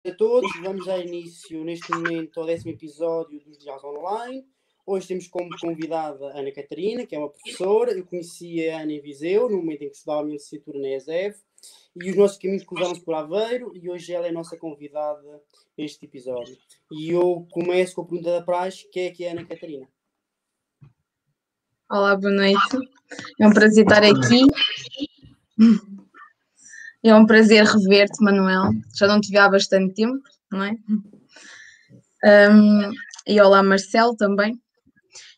a todos, vamos dar início neste momento ao 10º episódio dos Diálogos Online. Hoje temos como convidada a Ana Catarina, que é uma professora. Eu conheci a Ana em Viseu, no momento em que estudava a minha licenciatura na ESEF, e os nossos caminhos cruzaram-se por Aveiro, e hoje ela é a nossa convidada neste episódio. E eu começo com a pergunta da praxe: quem é que é a Ana Catarina? Olá, boa noite. É um prazer estar aqui. É um prazer rever-te, Manuel. Já não te vi há bastante tempo, não é? E olá, Marcelo, também.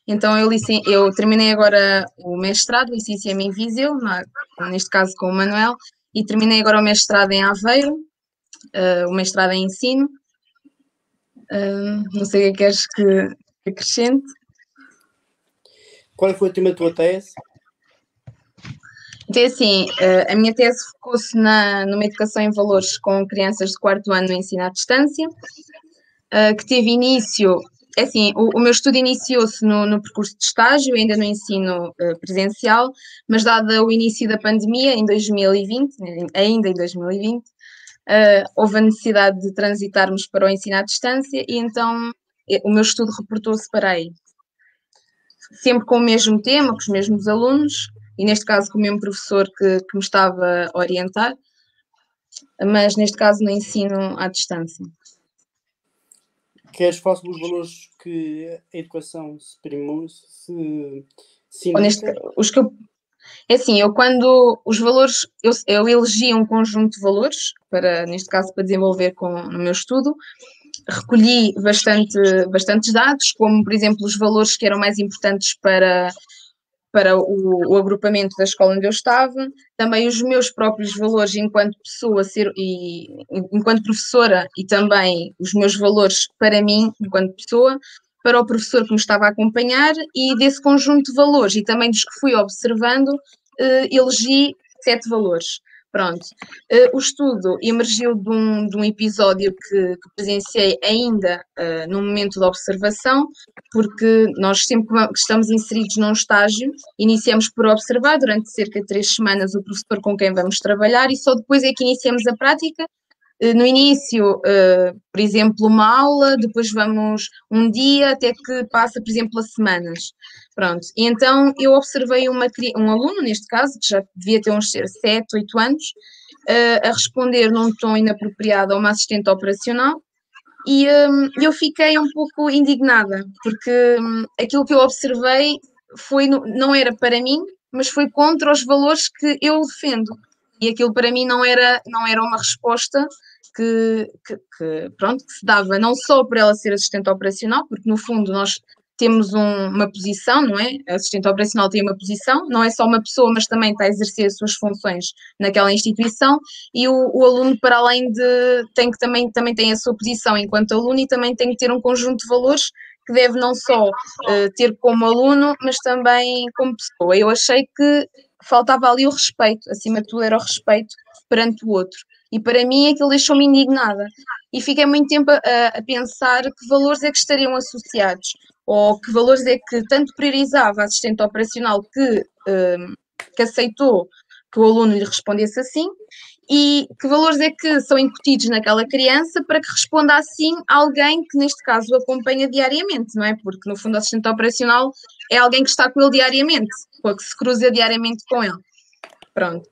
Então, eu terminei agora o mestrado, licenciei-me em Viseu, neste caso com o Manuel, e terminei agora o mestrado em Aveiro, o mestrado em ensino. Não sei o que queres que acrescente. Qual foi o tema da tua tese? Então, assim, a minha tese focou-se numa educação em valores com crianças de 4º ano no ensino à distância, que teve início, assim, o meu estudo iniciou-se no percurso de estágio, ainda no ensino presencial, mas dado o início da pandemia, em 2020, ainda em 2020, houve a necessidade de transitarmos para o ensino à distância e então o meu estudo reportou-se para aí. Sempre com o mesmo tema, com os mesmos alunos, e neste caso com o mesmo professor que me estava a orientar, mas neste caso no ensino à distância. Queres falar sobre os valores que a educação se indica? É assim, os valores, eu elegi um conjunto de valores, neste caso para desenvolver no meu estudo, recolhi bastantes dados, como por exemplo os valores que eram mais importantes para o agrupamento da escola onde eu estava, também os meus próprios valores enquanto pessoa enquanto professora e também os meus valores para mim enquanto pessoa, para o professor que me estava a acompanhar e desse conjunto de valores e também dos que fui observando, elegi 7 valores. Pronto. O estudo emergiu de um episódio que presenciei ainda no momento da observação, porque nós sempre que estamos inseridos num estágio, iniciamos por observar durante cerca de 3 semanas o professor com quem vamos trabalhar e só depois é que iniciamos a prática. No início, por exemplo, uma aula, depois vamos um dia, até que passa, por exemplo, a semanas. Pronto, e então eu observei um aluno, neste caso, que já devia ter uns 7, 8 anos, a responder num tom inapropriado a uma assistente operacional, e eu fiquei um pouco indignada, porque aquilo que eu observei não era para mim, mas foi contra os valores que eu defendo. E aquilo para mim não era uma resposta que se dava não só por ela ser assistente operacional, porque no fundo nós temos uma posição, não é? A assistente operacional tem uma posição, não é só uma pessoa, mas também está a exercer as suas funções naquela instituição, e o aluno, para além de, também tem a sua posição enquanto aluno e também tem que ter um conjunto de valores que deve não só ter como aluno, mas também como pessoa. Eu achei que faltava ali o respeito, acima de tudo era o respeito perante o outro. E para mim aquilo deixou-me indignada. E fiquei muito tempo a pensar que valores é que estariam associados, ou que valores é que tanto priorizava a assistente operacional que aceitou que o aluno lhe respondesse assim, e que valores é que são incutidos naquela criança para que responda assim a alguém que neste caso o acompanha diariamente, não é? Porque no fundo o assistente operacional é alguém que está com ele diariamente, ou que se cruza diariamente com ele. Pronto.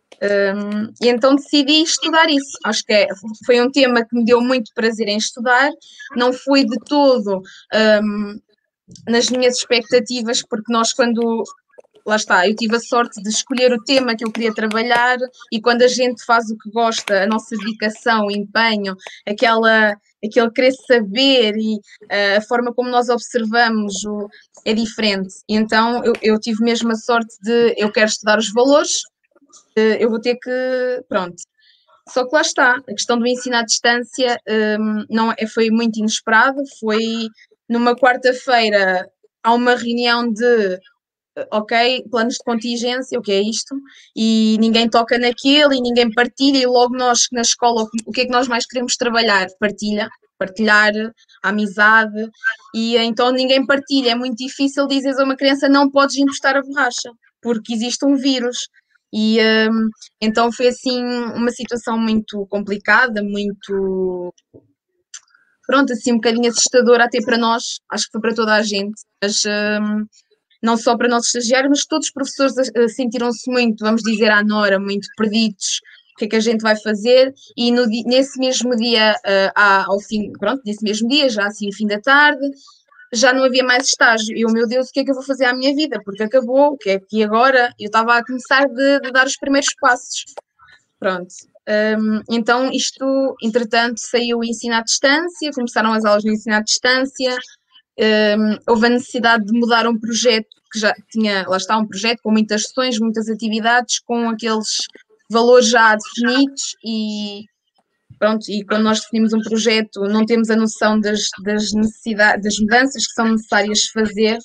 E então decidi estudar isso. Acho que foi um tema que me deu muito prazer em estudar, não foi de todo nas minhas expectativas, porque nós lá está, eu tive a sorte de escolher o tema que eu queria trabalhar e quando a gente faz o que gosta, a nossa dedicação, o empenho, aquele querer saber e a forma como nós observamos é diferente. E então eu tive mesmo a sorte de, eu quero estudar os valores, eu vou ter que, pronto. Só que lá está, a questão do ensino à distância foi muito inesperado, foi numa quarta-feira há uma reunião de ok, planos de contingência, o que é isto? E ninguém toca naquilo e ninguém partilha, e logo nós na escola, o que é que nós mais queremos trabalhar? Partilhar, a amizade, e então ninguém partilha, é muito difícil dizer a uma criança não podes encostar a borracha, porque existe um vírus. E então foi assim uma situação muito complicada, muito pronto, assim um bocadinho assustadora até para nós, acho que foi para toda a gente, mas não só para nossos estagiários, mas todos os professores sentiram-se muito, vamos dizer à Nora, muito perdidos, o que é que a gente vai fazer, e nesse mesmo dia, ao fim, pronto, nesse mesmo dia, já assim, fim da tarde, já não havia mais estágio. Eu, meu Deus, o que é que eu vou fazer à minha vida? Porque acabou, o que é que agora? Eu estava a começar de dar os primeiros passos. Pronto. Então, isto, entretanto, saiu o ensino à distância, começaram as aulas no ensino à distância, houve a necessidade de mudar um projeto que já tinha, lá está, um projeto com muitas sessões, muitas atividades, com aqueles valores já definidos e pronto, e quando nós definimos um projeto não temos a noção das necessidades, das mudanças que são necessárias fazer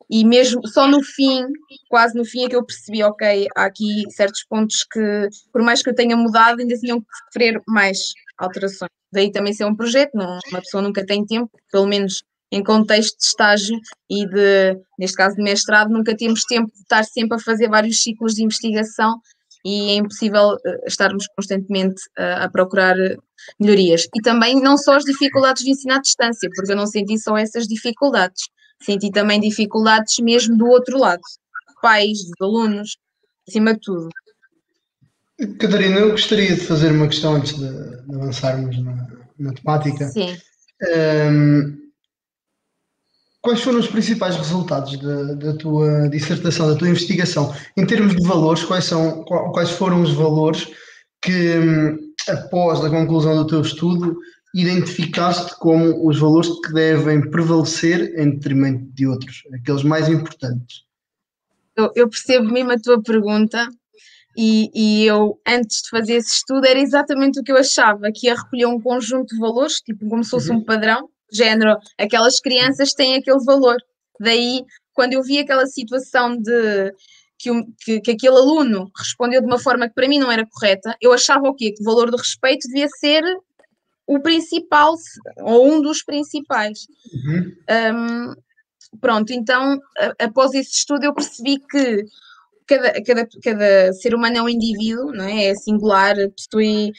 e mesmo só no fim, quase no fim é que eu percebi, ok, há aqui certos pontos que, por mais que eu tenha mudado, ainda tinham que sofrer mais alterações. Daí também ser um projeto, uma pessoa nunca tem tempo, pelo menos em contexto de estágio e neste caso de mestrado, nunca temos tempo de estar sempre a fazer vários ciclos de investigação e é impossível estarmos constantemente a procurar melhorias. E também não só as dificuldades de ensino à distância, porque eu não senti só essas dificuldades, senti também dificuldades mesmo do outro lado, pais, dos alunos, acima de tudo. Catarina, eu gostaria de fazer uma questão antes de avançarmos na temática. Sim. Quais foram os principais resultados da tua dissertação, da tua investigação? Em termos de valores, quais foram os valores que, após a conclusão do teu estudo, identificaste como os valores que devem prevalecer em detrimento de outros, aqueles mais importantes? Eu percebo mesmo a tua pergunta e eu, antes de fazer esse estudo, era exatamente o que eu achava, que ia recolher um conjunto de valores, tipo como se fosse um padrão, género, aquelas crianças têm aquele valor. Daí, quando eu vi aquela situação de que aquele aluno respondeu de uma forma que para mim não era correta, eu achava o quê? Que o valor do respeito devia ser o principal, ou um dos principais. Pronto, então, após esse estudo, eu percebi que cada ser humano é um indivíduo, não é? É singular, possui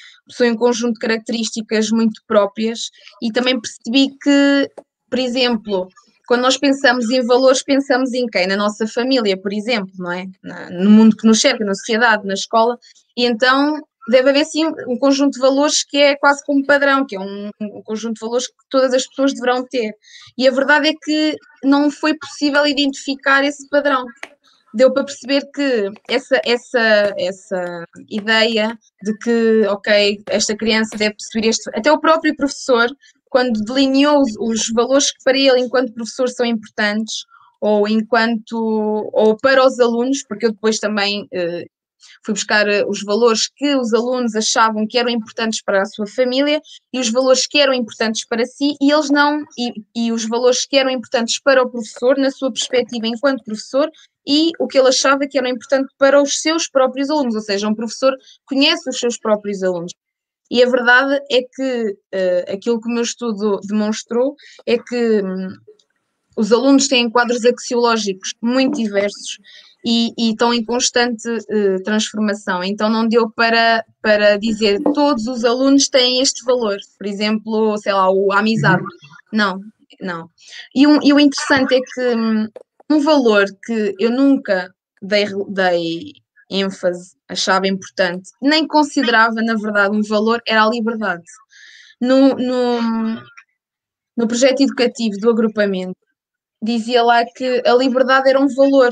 um conjunto de características muito próprias e também percebi que, por exemplo, quando nós pensamos em valores, pensamos em quem? Na nossa família, por exemplo, não é? No mundo que nos cerca, na sociedade, na escola, e então deve haver sim um conjunto de valores que é quase como padrão, que é um conjunto de valores que todas as pessoas deverão ter. E a verdade é que não foi possível identificar esse padrão. Deu para perceber que essa ideia de que, ok, esta criança deve possuir este... Até o próprio professor, quando delineou os valores que para ele, enquanto professor, são importantes, ou para os alunos, porque eu depois também fui buscar os valores que os alunos achavam que eram importantes para a sua família e os valores que eram importantes para si e eles não, e os valores que eram importantes para o professor, na sua perspectiva enquanto professor, e o que ele achava que era importante para os seus próprios alunos, ou seja, um professor conhece os seus próprios alunos. E a verdade é que aquilo que o meu estudo demonstrou é que os alunos têm quadros axiológicos muito diversos e estão em constante transformação. Então não deu para dizer todos os alunos têm este valor. Por exemplo, sei lá, a amizade. Não. E o interessante é que um valor que eu nunca dei ênfase, achava importante, nem considerava, na verdade, um valor, era a liberdade. No projeto educativo do agrupamento, dizia lá que a liberdade era um valor.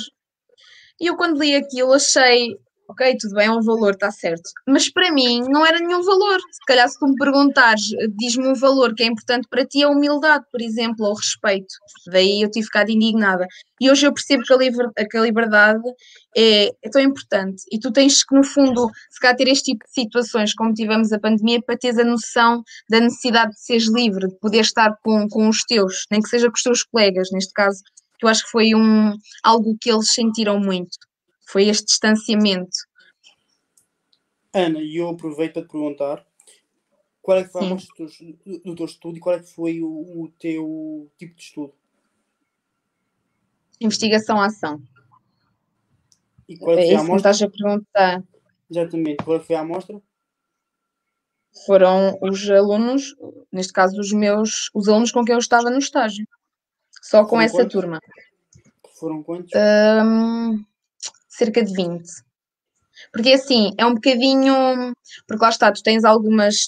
E eu, quando li aquilo, achei, ok, tudo bem, é um valor, está certo. Mas para mim não era nenhum valor. Se calhar, se tu me perguntares, diz-me um valor que é importante para ti, é a humildade, por exemplo, ou o respeito. Daí eu tive ficado indignada. E hoje eu percebo que a liberdade é tão importante. E tu tens que, no fundo, se calhar ter este tipo de situações, como tivemos a pandemia, para teres a noção da necessidade de seres livre, de poder estar com os teus, nem que seja com os teus colegas, neste caso, que eu acho que foi algo que eles sentiram muito, foi este distanciamento. Ana, e eu aproveito para te perguntar qual é que foi a amostra do teu estudo e qual é que foi o teu tipo de estudo? Investigação-ação. E qual é que foi a amostra? Me estás a perguntar. Exatamente, qual é que foi a amostra? Foram os alunos, neste caso os alunos com quem eu estava no estágio. Só com Foram essa quantos? turma. Foram quantos? Cerca de 20. Porque assim, é um bocadinho. Porque lá está, tu tens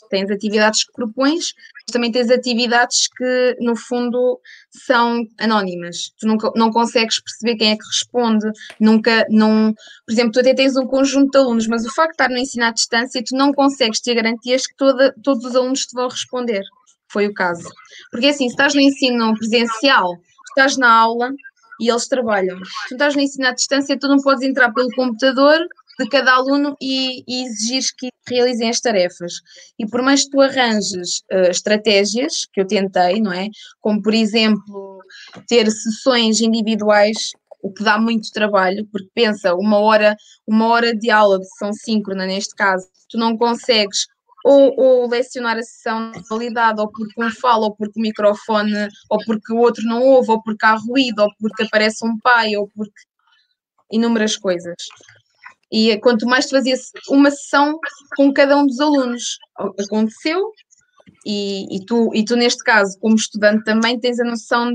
tens atividades que propões, mas também tens atividades que, no fundo, são anónimas. Tu nunca, não consegues perceber quem é que responde, nunca, não. Por exemplo, tu até tens um conjunto de alunos, mas o facto de estar no ensino à distância, tu não consegues ter garantias que todos os alunos te vão responder. Foi o caso. Porque assim, se estás no ensino presencial, estás na aula e eles trabalham. Se tu estás no ensino à distância, tu não podes entrar pelo computador de cada aluno e exigires que realizem as tarefas. E por mais que tu arranjes estratégias, que eu tentei, não é? Como, por exemplo, ter sessões individuais, o que dá muito trabalho, porque pensa, uma hora de aula de sessão síncrona, neste caso, tu não consegues ou lecionar a sessão de qualidade, ou porque um fala, ou porque o microfone, ou porque o outro não ouve, ou porque há ruído, ou porque aparece um pai, ou porque inúmeras coisas. E quanto mais tu fazias uma sessão com cada um dos alunos, aconteceu, e tu, neste caso, como estudante, também tens a noção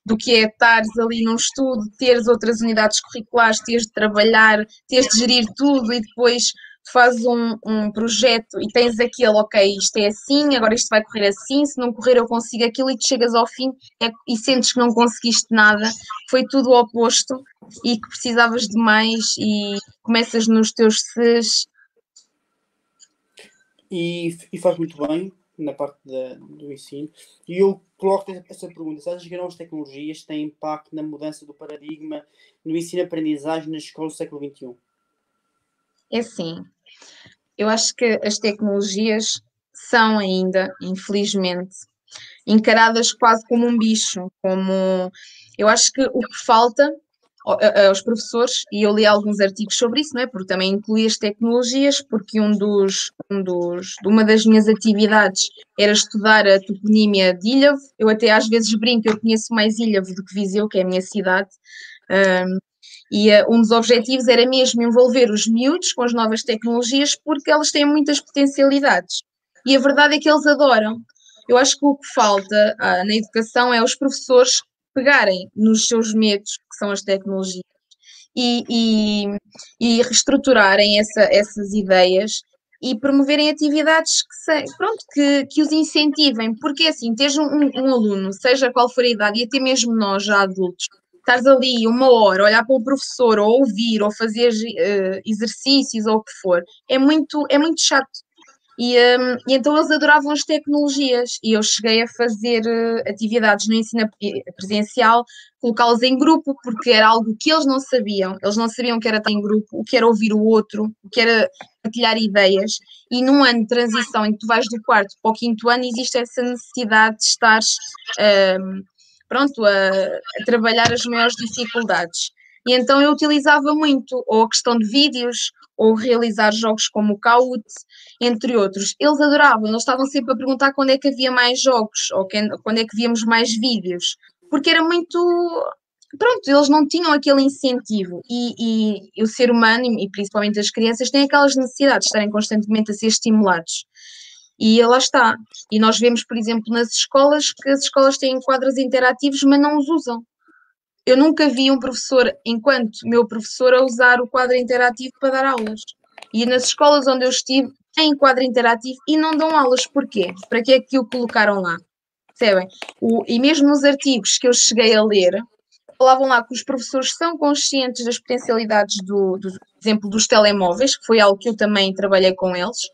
do que é estares ali num estudo, teres outras unidades curriculares, teres de trabalhar, teres de gerir tudo e depois tu fazes um projeto e tens aquele, ok, isto é assim, agora isto vai correr assim, se não correr eu consigo aquilo e tu chegas ao fim e sentes que não conseguiste nada, foi tudo o oposto e que precisavas de mais e começas nos teus Cs. E faz muito bem na parte do ensino. E eu coloco essa pergunta: se achas que as novas tecnologias têm impacto na mudança do paradigma no ensino-aprendizagem nas escolas do século XXI? É assim, eu acho que as tecnologias são ainda, infelizmente, encaradas quase como um bicho, eu acho que o que falta aos professores, e eu li alguns artigos sobre isso, não é? Porque também inclui as tecnologias, porque uma das minhas atividades era estudar a toponímia de Ilhavo. Eu até às vezes brinco, eu conheço mais Ilhavo do que Viseu, que é a minha cidade. E um dos objetivos era mesmo envolver os miúdos com as novas tecnologias, porque elas têm muitas potencialidades. E a verdade é que eles adoram. Eu acho que o que falta na educação é os professores pegarem nos seus medos, que são as tecnologias, e reestruturarem essas ideias e promoverem atividades que os incentivem, porque assim, teres um aluno, seja qual for a idade, e até mesmo nós, já adultos, estares ali uma hora, olhar para o professor, ou ouvir, ou fazer exercícios, ou o que for, é muito chato. E então eles adoravam as tecnologias e eu cheguei a fazer atividades no ensino presencial, colocá-los em grupo, porque era algo que eles não sabiam que era estar em grupo, o que era ouvir o outro, o que era partilhar ideias, e num ano de transição em que tu vais do quarto para o quinto ano, existe essa necessidade de estares a trabalhar as maiores dificuldades. E então eu utilizava muito ou a questão de vídeos, ou realizar jogos como o Kahoot, entre outros. Eles adoravam, eles estavam sempre a perguntar quando é que havia mais jogos, ou quando é que víamos mais vídeos, porque era muito... Pronto, eles não tinham aquele incentivo e o ser humano, e principalmente as crianças, têm aquelas necessidades de estarem constantemente a ser estimulados. E lá está. E nós vemos, por exemplo, nas escolas, que as escolas têm quadros interativos, mas não os usam. Eu nunca vi um professor, enquanto meu professor, a usar o quadro interativo para dar aulas. E nas escolas onde eu estive, têm quadro interativo e não dão aulas. Porquê? Para que é que o colocaram lá? Percebem? E mesmo nos artigos que eu cheguei a ler, falavam lá que os professores são conscientes das potencialidades por exemplo, dos telemóveis, que foi algo que eu também trabalhei com eles,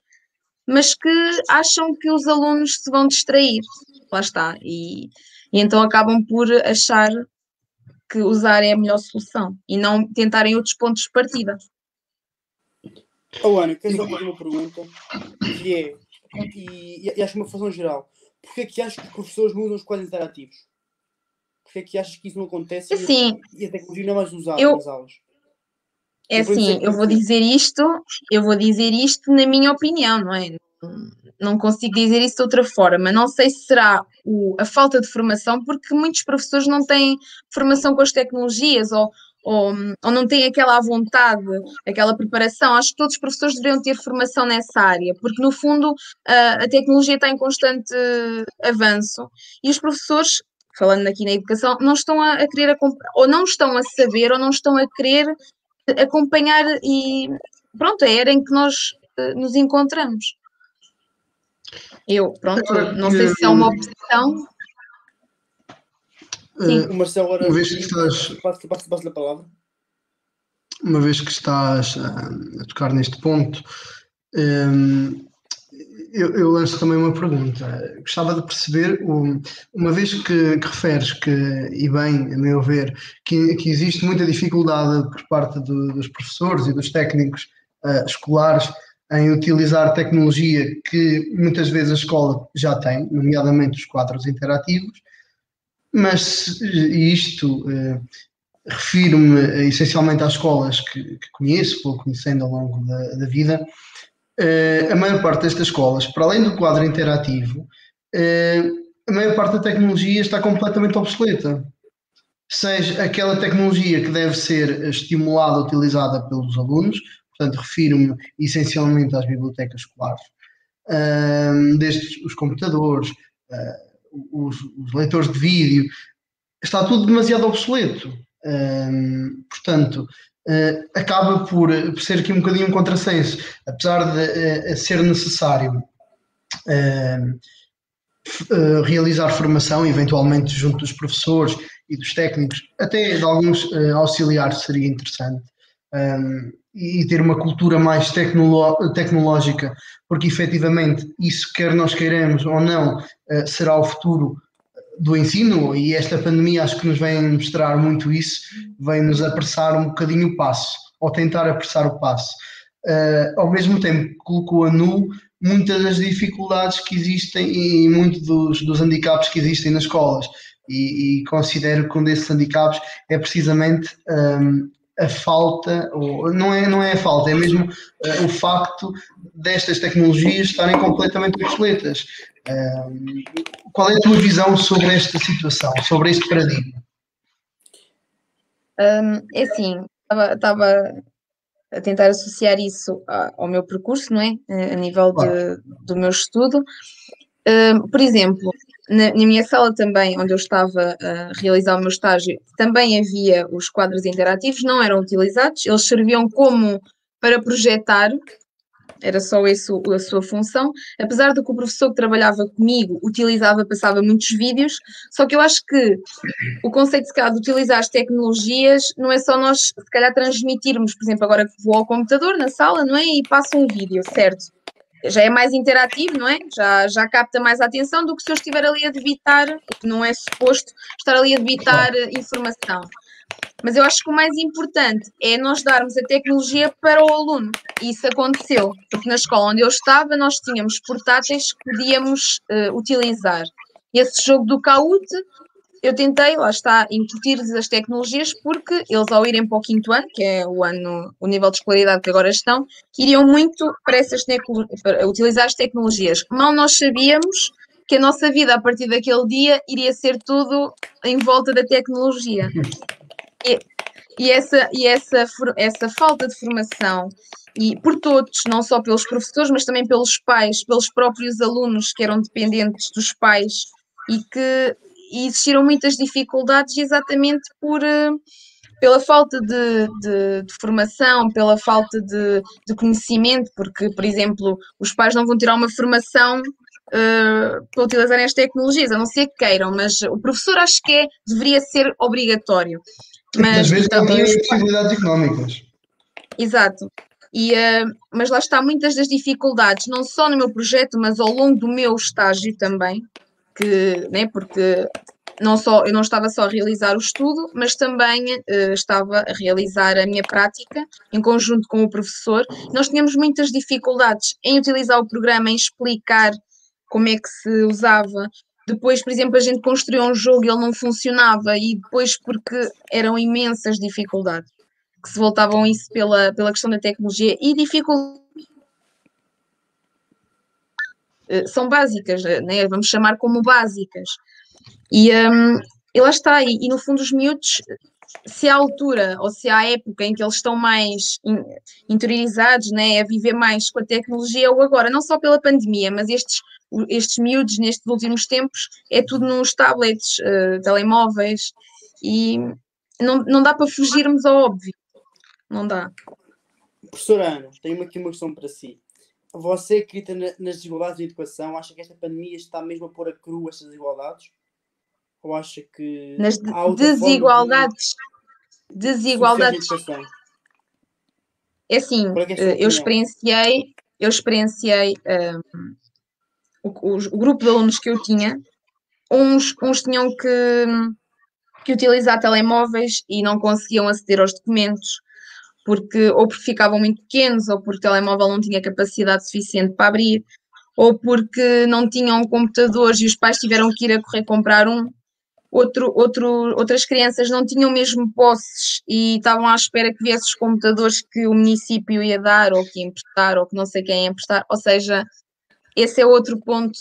mas que acham que os alunos se vão distrair. Lá está. E então acabam por achar que usar é a melhor solução e não tentarem outros pontos de partida. Ana, queres fazer uma pergunta que é, e acho que uma função geral, porquê é que achas que os professores não usam os quadros interativos? Porquê é que achas que isso não acontece assim, e a tecnologia não é mais usada nas aulas? É assim, eu vou dizer isto na minha opinião, não é? Não consigo dizer isso de outra forma. Não sei se será a falta de formação, porque muitos professores não têm formação com as tecnologias, ou ou não têm aquela vontade, aquela preparação. Acho que todos os professores deveriam ter formação nessa área, porque no fundo a tecnologia está em constante avanço e os professores, falando aqui na educação, não estão a querer, ou não estão a saber, ou não estão a querer acompanhar e pronto, é a era em que nós nos encontramos. Pronto, não sei se é uma opção. O Marcelo, agora passo-lhe a palavra. Uma vez que estás a tocar neste ponto, eu lanço também uma pergunta. Gostava de perceber, uma vez que referes que, e bem, a meu ver, que existe muita dificuldade por parte dos professores e dos técnicos escolares em utilizar tecnologia que muitas vezes a escola já tem, nomeadamente os quadros interativos, mas isto refiro-me essencialmente às escolas que conheço, vou conhecendo ao longo da vida. A maior parte destas escolas, para além do quadro interativo, a maior parte da tecnologia está completamente obsoleta. Seja aquela tecnologia que deve ser estimulada, utilizada pelos alunos, portanto, refiro-me essencialmente às bibliotecas escolares, desde os computadores, os leitores de vídeo, está tudo demasiado obsoleto. Portanto, acaba por ser aqui um bocadinho um contrassenso, apesar de ser necessário realizar formação, eventualmente junto dos professores e dos técnicos, até de alguns auxiliares seria interessante, e ter uma cultura mais tecnológica, porque efetivamente isso, quer nós queiramos ou não, será o futuro do ensino, e esta pandemia acho que nos vem mostrar muito isso, vem-nos apressar um bocadinho o passo, ou tentar apressar o passo. Ao mesmo tempo, colocou a nu muitas das dificuldades que existem e muitos dos handicaps que existem nas escolas, e considero que um desses handicaps é precisamente a falta, ou não é a falta, é mesmo o facto destas tecnologias estarem completamente obsoletas. Qual é a tua visão sobre esta situação, sobre este paradigma? É assim, estava a tentar associar isso ao meu percurso, não é? A nível do meu estudo. Por exemplo, na minha sala também, onde eu estava a realizar o meu estágio, também havia os quadros interativos, não eram utilizados, eles serviam como para projetar, era só isso a sua função, apesar de que o professor que trabalhava comigo passava muitos vídeos, só que eu acho que o conceito, se calhar, de utilizar as tecnologias não é só nós, se calhar, transmitirmos, por exemplo, agora que vou ao computador na sala, não é? E passo um vídeo, certo? Já é mais interativo, não é? Já capta mais a atenção do que se eu estiver ali a debitar, que não é suposto estar ali a debitar informação. Mas eu acho que o mais importante é nós darmos a tecnologia para o aluno. E isso aconteceu, porque na escola onde eu estava nós tínhamos portáteis que podíamos utilizar. Esse jogo do Kahoot, eu tentei, lá está, incutir-lhes as tecnologias, porque eles, ao irem para o 5º ano, que é o nível de escolaridade que agora estão, iriam muito para utilizar as tecnologias. Mal nós sabíamos que a nossa vida, a partir daquele dia, iria ser tudo em volta da tecnologia. E essa falta de formação, e por todos, não só pelos professores, mas também pelos pais, pelos próprios alunos que eram dependentes dos pais, e existiram muitas dificuldades exatamente pela falta de formação, pela falta de conhecimento, porque, por exemplo, os pais não vão tirar uma formação para utilizarem as tecnologias, a não ser que queiram, mas o professor acho que deveria ser obrigatório. Mas às vezes não têm possibilidades económicas. Exato. Mas lá está, muitas das dificuldades, não só no meu projeto, mas ao longo do meu estágio também, porque eu não estava só a realizar o estudo, mas também estava a realizar a minha prática em conjunto com o professor. Nós tínhamos muitas dificuldades em utilizar o programa, em explicar como é que se usava. Depois, por exemplo, a gente construiu um jogo e ele não funcionava, e depois porque eram imensas dificuldades que se voltavam a isso pela questão da tecnologia, e dificuldades são básicas, né? Vamos chamar como básicas. E lá está, e no fundo os miúdos se há altura ou se há época em que eles estão mais interiorizados, né, a viver mais com a tecnologia ou agora, não só pela pandemia, mas estes miúdos nestes últimos tempos é tudo nos tablets, telemóveis e não dá para fugirmos ao óbvio, não dá. Professora Ana, tenho aqui uma questão para si. Você acredita nas desigualdades de educação? Acha que esta pandemia está mesmo a pôr a cru estas desigualdades? Ou acha que Nas há outra desigualdades, forma de educação? É assim, Qual é que é a sua opinião? eu experienciei o grupo de alunos que eu tinha, uns tinham que utilizar telemóveis e não conseguiam aceder aos documentos, ou porque ficavam muito pequenos, ou porque o telemóvel não tinha capacidade suficiente para abrir, ou porque não tinham computadores e os pais tiveram que ir a correr comprar um. Outras crianças não tinham mesmo posses e estavam à espera que viessem os computadores que o município ia dar, ou que ia emprestar, ou que não sei quem ia emprestar. Ou seja, esse é outro ponto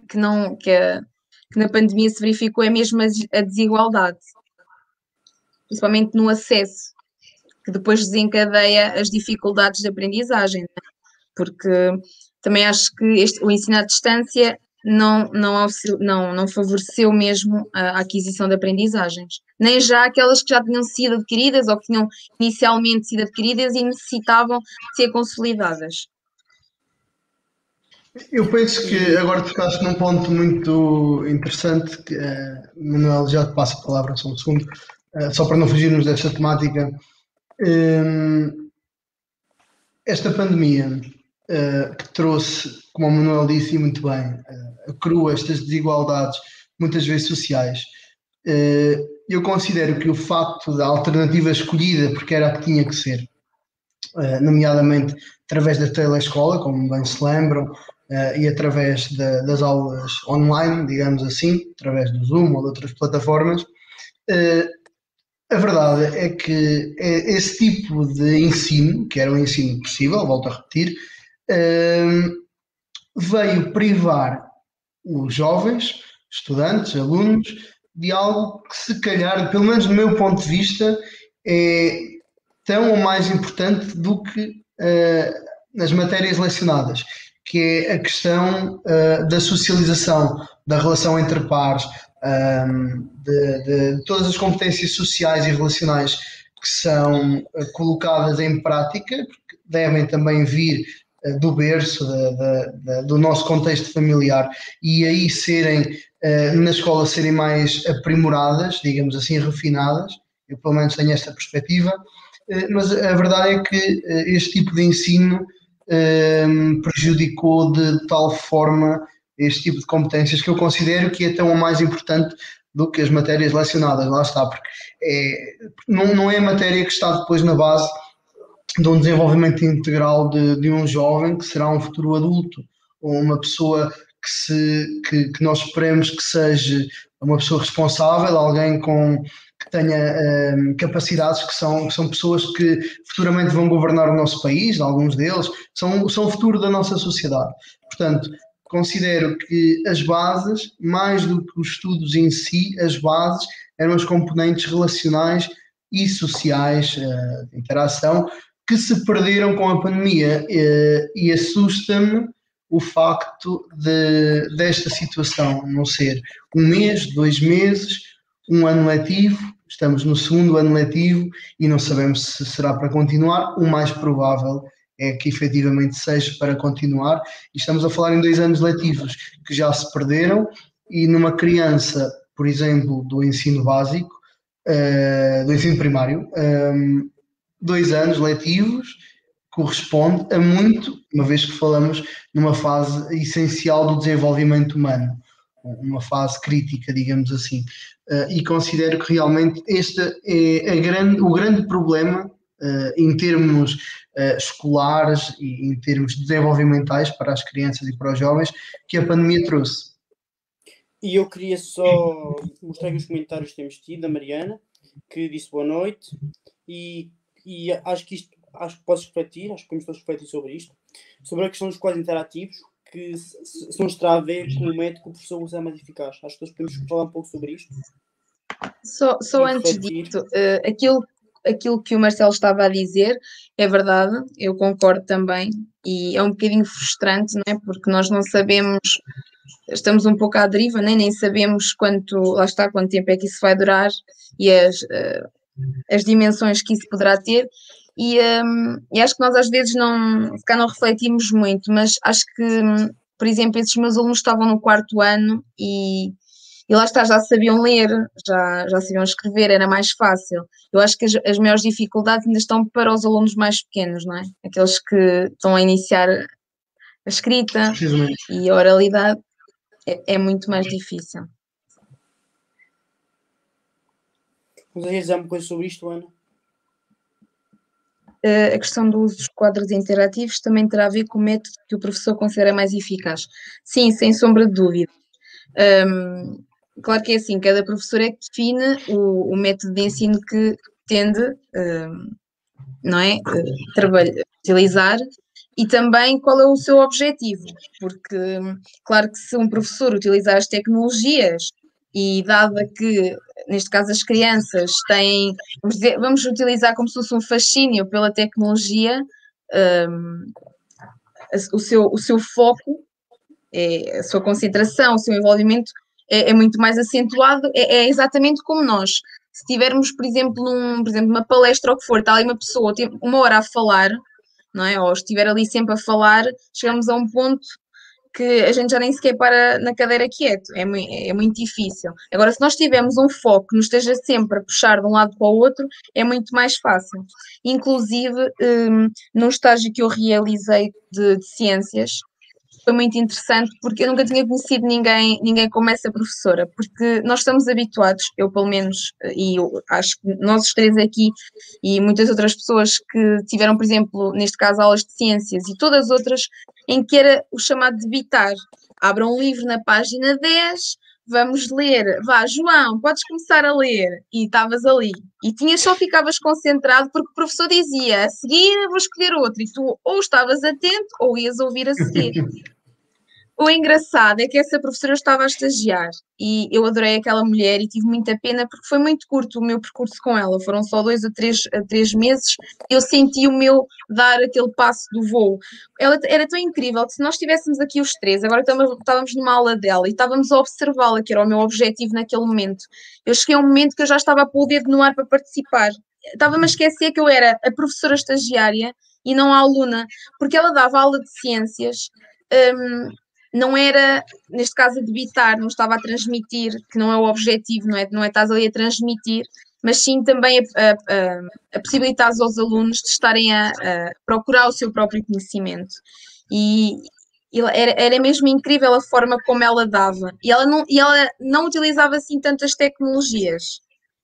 que na pandemia se verificou, é mesmo a desigualdade, principalmente no acesso, que depois desencadeia as dificuldades de aprendizagem, né? Porque também acho que o ensino à distância não favoreceu mesmo a aquisição de aprendizagens, nem já aquelas que já tinham sido adquiridas ou que tinham inicialmente sido adquiridas e necessitavam ser consolidadas. Eu penso que agora tocaste num ponto muito interessante, que, Manuel, já te passo a palavra só um segundo, só para não fugirmos desta temática. Esta pandemia que trouxe, como o Manuel disse e muito bem, a cru estas desigualdades, muitas vezes sociais, eu considero que o facto da alternativa escolhida, porque era a que tinha que ser, nomeadamente através da telescola, como bem se lembram, e através das aulas online, digamos assim, através do Zoom ou de outras plataformas, a verdade é que esse tipo de ensino, que era um ensino possível, volto a repetir, veio privar os jovens, estudantes, alunos, de algo que se calhar, pelo menos do meu ponto de vista, é tão ou mais importante do que nas matérias lecionadas, que é a questão da socialização, da relação entre pares, de todas as competências sociais e relacionais que são colocadas em prática, porque devem também vir do berço, do nosso contexto familiar, e aí na escola serem mais aprimoradas, digamos assim, refinadas. Eu pelo menos tenho esta perspectiva, mas a verdade é que este tipo de ensino prejudicou de tal forma este tipo de competências que eu considero que é tão ou mais importante do que as matérias lecionadas, lá está, porque não é a matéria que está depois na base de um desenvolvimento integral de um jovem que será um futuro adulto, ou uma pessoa que nós esperemos que seja uma pessoa responsável, alguém que tenha capacidades, que são pessoas que futuramente vão governar o nosso país, alguns deles, são o futuro da nossa sociedade. Portanto, considero que as bases, mais do que os estudos em si, as bases eram os componentes relacionais e sociais de interação que se perderam com a pandemia, e assusta-me o facto desta situação não ser um mês, 2 meses, um ano letivo. Estamos no segundo ano letivo e não sabemos se será para continuar. O mais provável é que efetivamente seja para continuar, e estamos a falar em 2 anos letivos que já se perderam, e numa criança, por exemplo, do ensino básico, do ensino primário, 2 anos letivos corresponde a muito, uma vez que falamos numa fase essencial do desenvolvimento humano, uma fase crítica, digamos assim. E considero que realmente este é o grande problema em termos escolares e em termos desenvolvimentais para as crianças e para os jovens que a pandemia trouxe. E eu queria só mostrar aqui os comentários que temos tido, da Mariana, que disse boa noite, e acho que podes refletir, acho que podemos todos refletir sobre isto, sobre a questão dos quadros interativos, que se não estará a ver com o método que o professor usa mais eficaz. Acho que todos podemos falar um pouco sobre isto. Só e antes refletir. disso, aquilo que o Marcelo estava a dizer é verdade, eu concordo também, e é um bocadinho frustrante, não é? Porque nós não sabemos, estamos um pouco à deriva, nem sabemos quanto tempo é que isso vai durar e as dimensões que isso poderá ter. E acho que nós às vezes se calhar não refletimos muito, mas acho que, por exemplo, esses meus alunos estavam no 4º ano e lá está, já sabiam ler, já sabiam escrever, era mais fácil. Eu acho que as maiores dificuldades ainda estão para os alunos mais pequenos, não é? Aqueles que estão a iniciar a escrita Precisamente. e a oralidade é muito mais difícil. Vamos dizer uma coisa sobre isto, Ana? A questão do uso dos quadros interativos também terá a ver com o método que o professor considera mais eficaz. Sim, sem sombra de dúvida. Claro que é assim, cada professor é que define o método de ensino que pretende, não é? Utilizar e também qual é o seu objetivo, porque claro que se um professor utilizar as tecnologias e dado que, neste caso, as crianças têm, vamos utilizar como se fosse um fascínio pela tecnologia, o seu foco, a sua concentração, o seu envolvimento é muito mais acentuado, é exatamente como nós. Se tivermos, por exemplo, numa palestra ou que for, está ali uma pessoa, tem 1 hora a falar, não é? Ou estiver ali sempre a falar, chegamos a um ponto que a gente já nem sequer para na cadeira quieto, é muito difícil. Agora, se nós tivermos um foco que nos esteja sempre a puxar de um lado para o outro, é muito mais fácil. Inclusive, num estágio que eu realizei de ciências, foi muito interessante porque eu nunca tinha conhecido ninguém como essa professora, porque nós estamos habituados, eu pelo menos, e eu acho que nós os 3 aqui e muitas outras pessoas que tiveram, por exemplo, neste caso aulas de ciências e todas as outras, em que era o chamado debitar. Abra um livro na página 10, vamos ler, vá João, podes começar a ler, e estavas ali, e ficavas concentrado porque o professor dizia, a seguir vou escolher outro, e tu ou estavas atento ou ias ouvir a seguir. O engraçado é que essa professora estava a estagiar e eu adorei aquela mulher e tive muita pena porque foi muito curto o meu percurso com ela, foram só 2 a 3 meses, eu senti o meu dar aquele passo do voo. Ela era tão incrível que se nós estivéssemos aqui os 3, agora estávamos numa aula dela e estávamos a observá-la, que era o meu objetivo naquele momento. Eu cheguei a um momento que eu já estava a pôr o dedo no ar para participar. Estava-me a esquecer que eu era a professora estagiária e não a aluna, porque ela dava aula de ciências, não era, neste caso, a debitar, não estava a transmitir, que não é o objetivo, não é estás ali a transmitir, mas sim também a possibilitar aos alunos de estarem a procurar o seu próprio conhecimento. E era mesmo incrível a forma como ela dava. E ela não utilizava assim tantas tecnologias,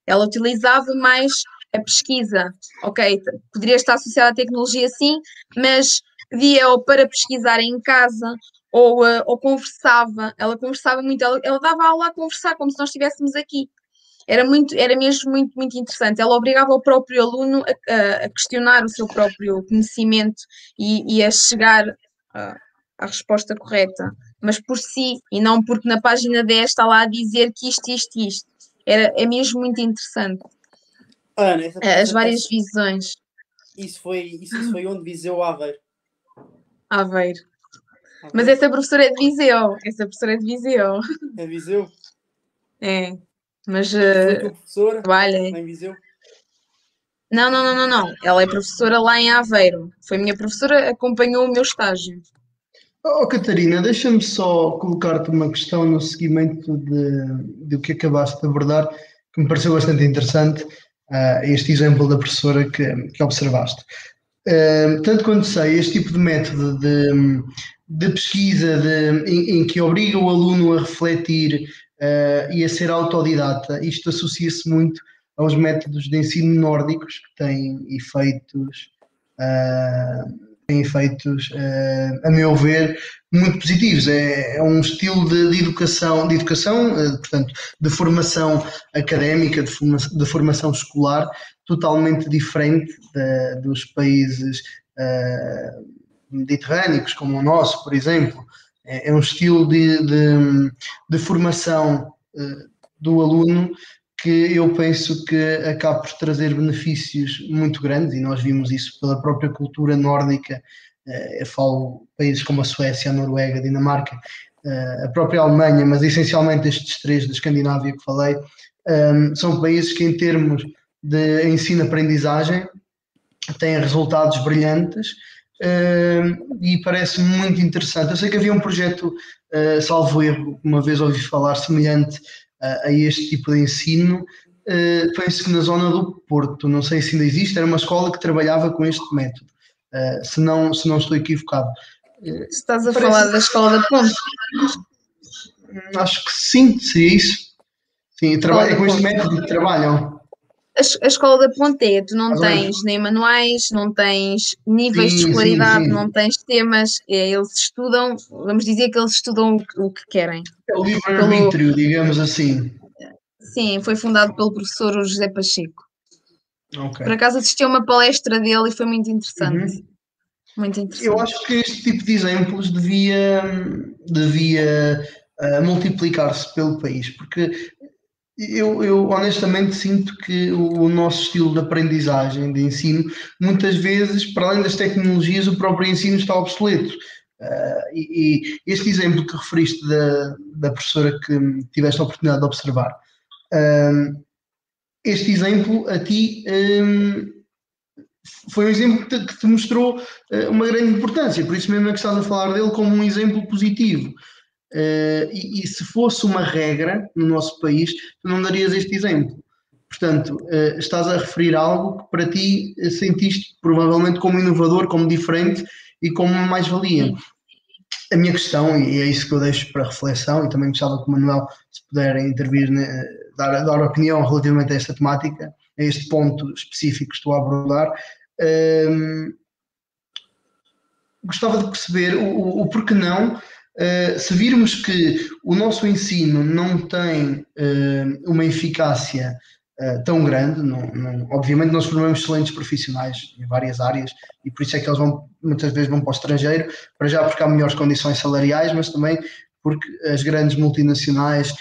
ela utilizava mais a pesquisa. Ok, poderia estar associada à tecnologia sim, mas pedia-o para pesquisar em casa, ou conversava, ela conversava muito, ela dava aula a conversar, como se nós estivéssemos aqui. Era mesmo muito, muito interessante. Ela obrigava o próprio aluno a questionar o seu próprio conhecimento e a chegar à resposta correta, mas por si, e não porque na página 10 está lá a dizer que isto. É mesmo muito interessante. Ana, As várias visões. Isso foi onde? Viseu ou Aveiro? Aveiro. Mas essa professora é de Viseu. É Viseu? É. Mas foi tua professora? trabalha. Em Viseu? Não. Ela é professora lá em Aveiro. Foi minha professora, acompanhou o meu estágio. Oh, Catarina, deixa-me só colocar-te uma questão no seguimento do que acabaste de abordar, que me pareceu bastante interessante, este exemplo da professora que observaste. Tanto quanto sei, este tipo de método de pesquisa em que obriga o aluno a refletir e a ser autodidata, isto associa-se muito aos métodos de ensino nórdicos que têm efeitos, a meu ver, muito positivos. É um estilo de educação, portanto, de formação académica, de formação escolar, totalmente diferente dos países mediterrâneos, como o nosso, por exemplo. É um estilo de formação do aluno que eu penso que acaba por trazer benefícios muito grandes, e nós vimos isso pela própria cultura nórdica. Eu falo países como a Suécia, a Noruega, a Dinamarca, a própria Alemanha, mas essencialmente estes três da Escandinávia que falei, são países que em termos de ensino-aprendizagem têm resultados brilhantes, e parece muito interessante. Eu sei que havia um projeto, salvo erro, uma vez ouvi falar, semelhante a este tipo de ensino, penso que na zona do Porto, não sei se ainda existe, era uma escola que trabalhava com este método, se não estou equivocado. Estás a falar da Escola da Ponte? Acho que sim, se é isso. Sim, é com este método que trabalham. A Escola da Ponte é, tu não tens nem manuais, não tens níveis de escolaridade, não tens temas, eles estudam, vamos dizer que eles estudam o que querem. É o livre-arbítrio, digamos assim. Sim, foi fundado pelo professor José Pacheco. Okay. Por acaso assisti a uma palestra dele e foi muito interessante. Muito interessante. Eu acho que este tipo de exemplos devia multiplicar-se pelo país, porque eu honestamente sinto que o nosso estilo de aprendizagem, de ensino, muitas vezes, para além das tecnologias, o próprio ensino está obsoleto. E este exemplo que referiste da professora que tiveste a oportunidade de observar, este exemplo a ti foi um exemplo que te mostrou uma grande importância, por isso mesmo é que estás a falar dele como um exemplo positivo. E se fosse uma regra no nosso país, tu não darias este exemplo. Portanto, estás a referir algo que para ti sentiste provavelmente como inovador, como diferente e como uma mais-valia. A minha questão, e é isso que eu deixo para reflexão, e também gostava que o Manuel, se puder intervir, dar opinião relativamente a esta temática, a este ponto específico que estou a abordar, gostava de perceber o porquê não. Se virmos que o nosso ensino não tem uma eficácia tão grande, obviamente nós formamos excelentes profissionais em várias áreas e por isso é que eles muitas vezes vão para o estrangeiro, para já porque há melhores condições salariais, mas também porque as grandes multinacionais,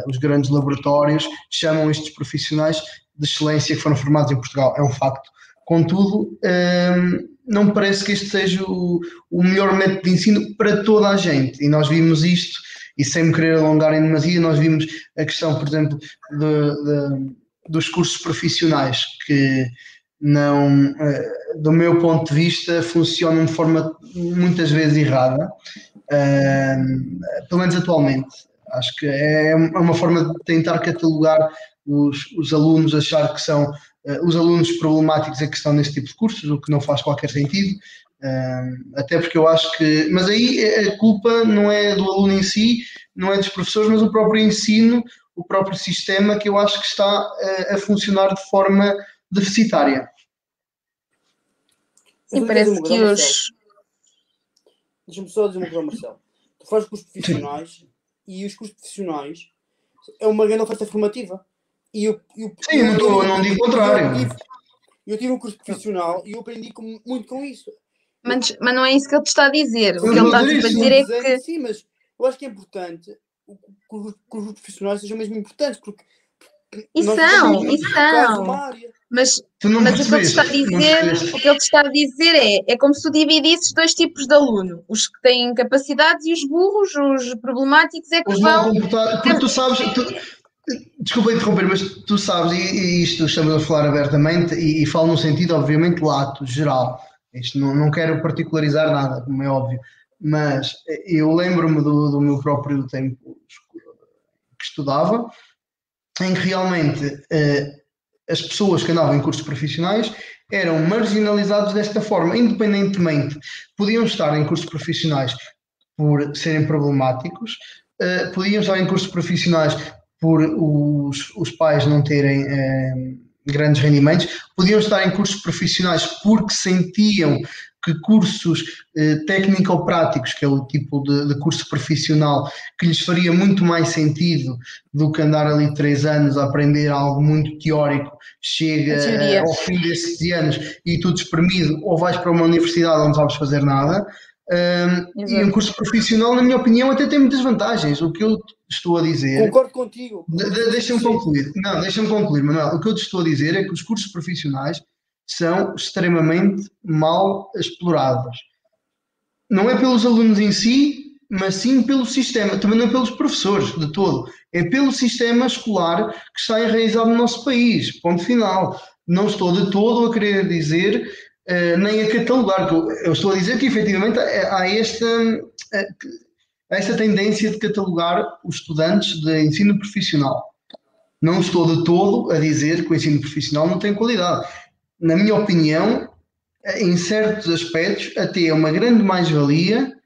os grandes laboratórios chamam estes profissionais de excelência que foram formados em Portugal, é um facto. Contudo, não me parece que este seja o melhor método de ensino para toda a gente. E nós vimos isto, e sem me querer alongar em demasia, nós vimos a questão, por exemplo, dos cursos profissionais, que não, do meu ponto de vista, funcionam de forma muitas vezes errada, pelo menos atualmente. Acho que é uma forma de tentar catalogar os alunos, achar que são os alunos problemáticos que estão nesse tipo de cursos, o que não faz qualquer sentido, até porque eu acho que... Mas aí a culpa não é do aluno em si, não é dos professores, mas o próprio ensino, o próprio sistema, que eu acho que está a funcionar de forma deficitária. Sim, parece que os... Deixa-me só dizer uma coisa, Marcelo. Tu fazes cursos profissionais e os cursos profissionais é uma grande oferta formativa. Eu não digo o contrário. Eu tive um curso profissional e eu aprendi muito com isso. Mas não é isso que ele te está a dizer. O que ele está a dizer é que... Sim, mas eu acho que é importante que os cursos profissionais sejam mesmo importantes, porque... E são. Mas o que ele te está a dizer, é como se tu dividisses dois tipos de aluno. Os que têm capacidades e os burros, os problemáticos é que os vão... Porque tu sabes... Desculpa interromper, mas tu sabes, e isto estamos a falar abertamente, e falo no sentido, obviamente, lato, geral. Isto não quero particularizar nada, como é óbvio, mas eu lembro-me do meu próprio tempo que estudava, em que realmente as pessoas que andavam em cursos profissionais eram marginalizados desta forma, independentemente, podiam estar em cursos profissionais por serem problemáticos, podiam estar em cursos profissionais por os pais não terem grandes rendimentos, podiam estar em cursos profissionais porque sentiam que cursos técnico-práticos, que é o tipo de curso profissional, que lhes faria muito mais sentido do que andar ali 3 anos a aprender algo muito teórico, chega ao fim desses anos e tudo espremido, ou vais para uma universidade onde não sabes fazer nada, E um curso profissional, na minha opinião, até tem muitas vantagens. O que eu estou a dizer. Concordo contigo. Deixa-me concluir. Não, deixa-me concluir, Manuel. O que eu te estou a dizer é que os cursos profissionais são extremamente mal explorados. Não é pelos alunos em si, mas sim pelo sistema. Também não é pelos professores, de todo. É pelo sistema escolar que está enraizado no nosso país. Ponto final. Não estou de todo a querer dizer, nem a catalogar. Eu estou a dizer que, efetivamente, há esta tendência de catalogar os estudantes de ensino profissional. Não estou de todo a dizer que o ensino profissional não tem qualidade. Na minha opinião, em certos aspectos, até é uma grande mais-valia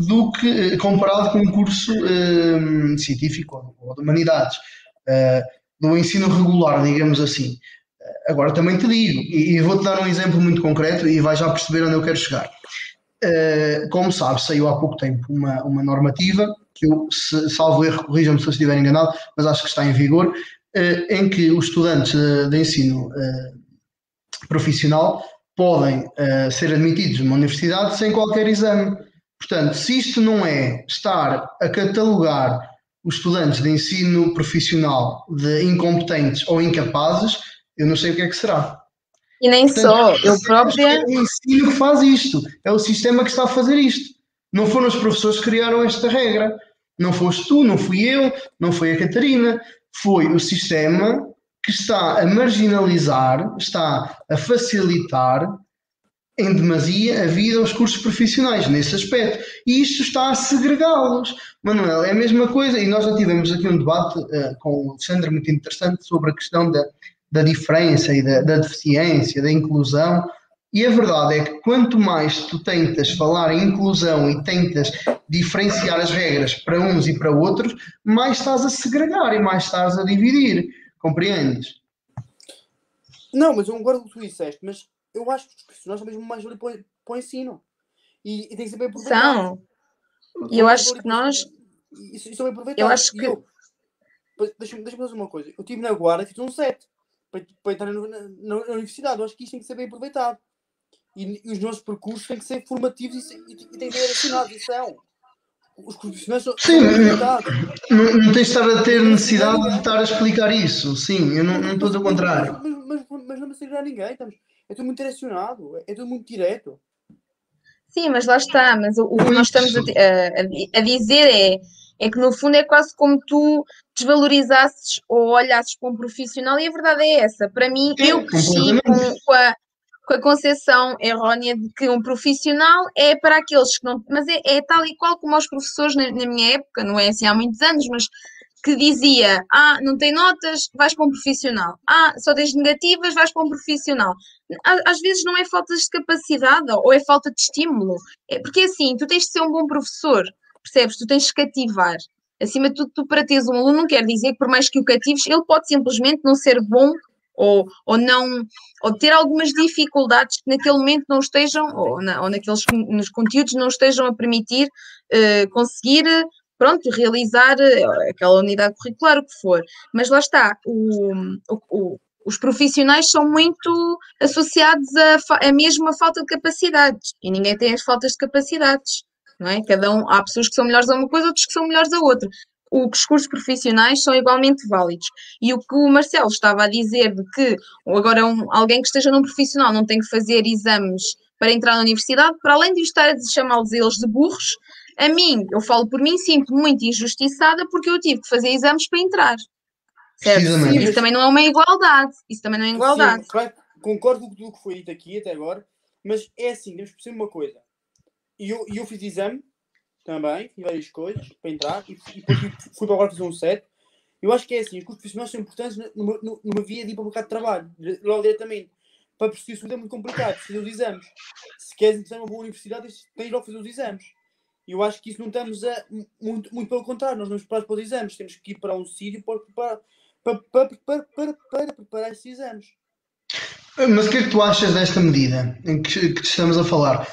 do que comparado com um curso científico ou de humanidades, do ensino regular, digamos assim. Agora também te digo, e vou-te dar um exemplo muito concreto e vais já perceber onde eu quero chegar. Como sabes, saiu há pouco tempo uma normativa, que eu, salvo erro, corrija-me se eu estiver enganado, mas acho que está em vigor, em que os estudantes de ensino profissional podem ser admitidos numa universidade sem qualquer exame. Portanto, se isto não é estar a catalogar os estudantes de ensino profissional de incompetentes ou incapazes, eu não sei o que é que será. E nem Portanto, só, eu própria. É o ensino que faz isto, é o sistema que está a fazer isto. Não foram os professores que criaram esta regra. Não foste tu, não fui eu, não foi a Catarina. Foi o sistema que está a marginalizar, está a facilitar em demasia a vida aos cursos profissionais, nesse aspecto. E isto está a segregá-los. Manuel, é a mesma coisa. E nós já tivemos aqui um debate com o Alexandre muito interessante sobre a questão da diferença e da deficiência, da inclusão. E a verdade é que quanto mais tu tentas falar em inclusão e tentas diferenciar as regras para uns e para outros, mais estás a segregar e mais estás a dividir. Compreendes? Não, mas eu concordo com o que tu disseste, mas eu acho que os profissionais são mesmo mais ali para o ensino. E tem que ser bem aproveitado. São. E eu acho que nós. Isso é bem aproveitado. Eu acho que. Deixa-me fazer uma coisa. Eu estive na Guarda e fiz um 7 para entrar na universidade. Eu acho que isto tem que ser bem aproveitado. E os nossos percursos têm que ser formativos e têm que ser assinados. E são. Os profissionais são aproveitados. Não tens de estar a ter necessidade de estar a explicar isso. Sim, eu não estou do contrário. Mas não me segregar ninguém. É tudo muito direcionado. É tudo muito direto. Sim, mas lá está. Mas o que nós estamos a dizer é que no fundo é quase como tu desvalorizasses ou olhasses para um profissional e a verdade é essa. Para mim, eu cresci com a concepção errónea de que um profissional é para aqueles que não... Mas é tal e qual como os professores na minha época, não é assim há muitos anos, mas que dizia, não tem notas, vais para um profissional. Só tens negativas, vais para um profissional. Às vezes não é falta de capacidade ou é falta de estímulo. Porque assim, tu tens de ser um bom professor, percebes? Tu tens de cativar. Acima de tudo, tu para teres um aluno não quer dizer que por mais que o catives, ele pode simplesmente não ser bom ou não, ou ter algumas dificuldades que naquele momento não estejam, ou naqueles nos conteúdos não estejam a permitir conseguir pronto, realizar aquela unidade curricular, o que for. Mas lá está, os profissionais são muito associados a mesma falta de capacidades e ninguém tem as faltas de capacidades, não é? Há pessoas que são melhores a uma coisa, outros que são melhores a outra. Os cursos profissionais são igualmente válidos. E o que o Marcelo estava a dizer de que agora alguém que esteja num profissional não tem que fazer exames para entrar na universidade, para além de estar a chamá-los eles de burros, a mim, eu falo por mim, sinto-me muito injustiçada porque eu tive que fazer exames para entrar. Certo? Sim, isso também não é uma igualdade. Isso também não é igualdade. Sim, claro, concordo com tudo o que foi dito aqui até agora, mas é assim, temos que perceber uma coisa. E eu fiz exame também, fiz várias coisas para entrar e depois fui para agora fazer um 7. Eu acho que é assim, os cursos profissionais são importantes numa via de ir para o mercado de trabalho, logo diretamente. Para perceber isso é muito complicado, precisa dos exames. Se queres entrar numa boa universidade, tens logo de fazer os exames. E eu acho que isso não estamos muito pelo contrário, nós não esperamos para os exames, temos que ir para um sítio para preparar esses exames. Mas o que é que tu achas desta medida em que estamos a falar?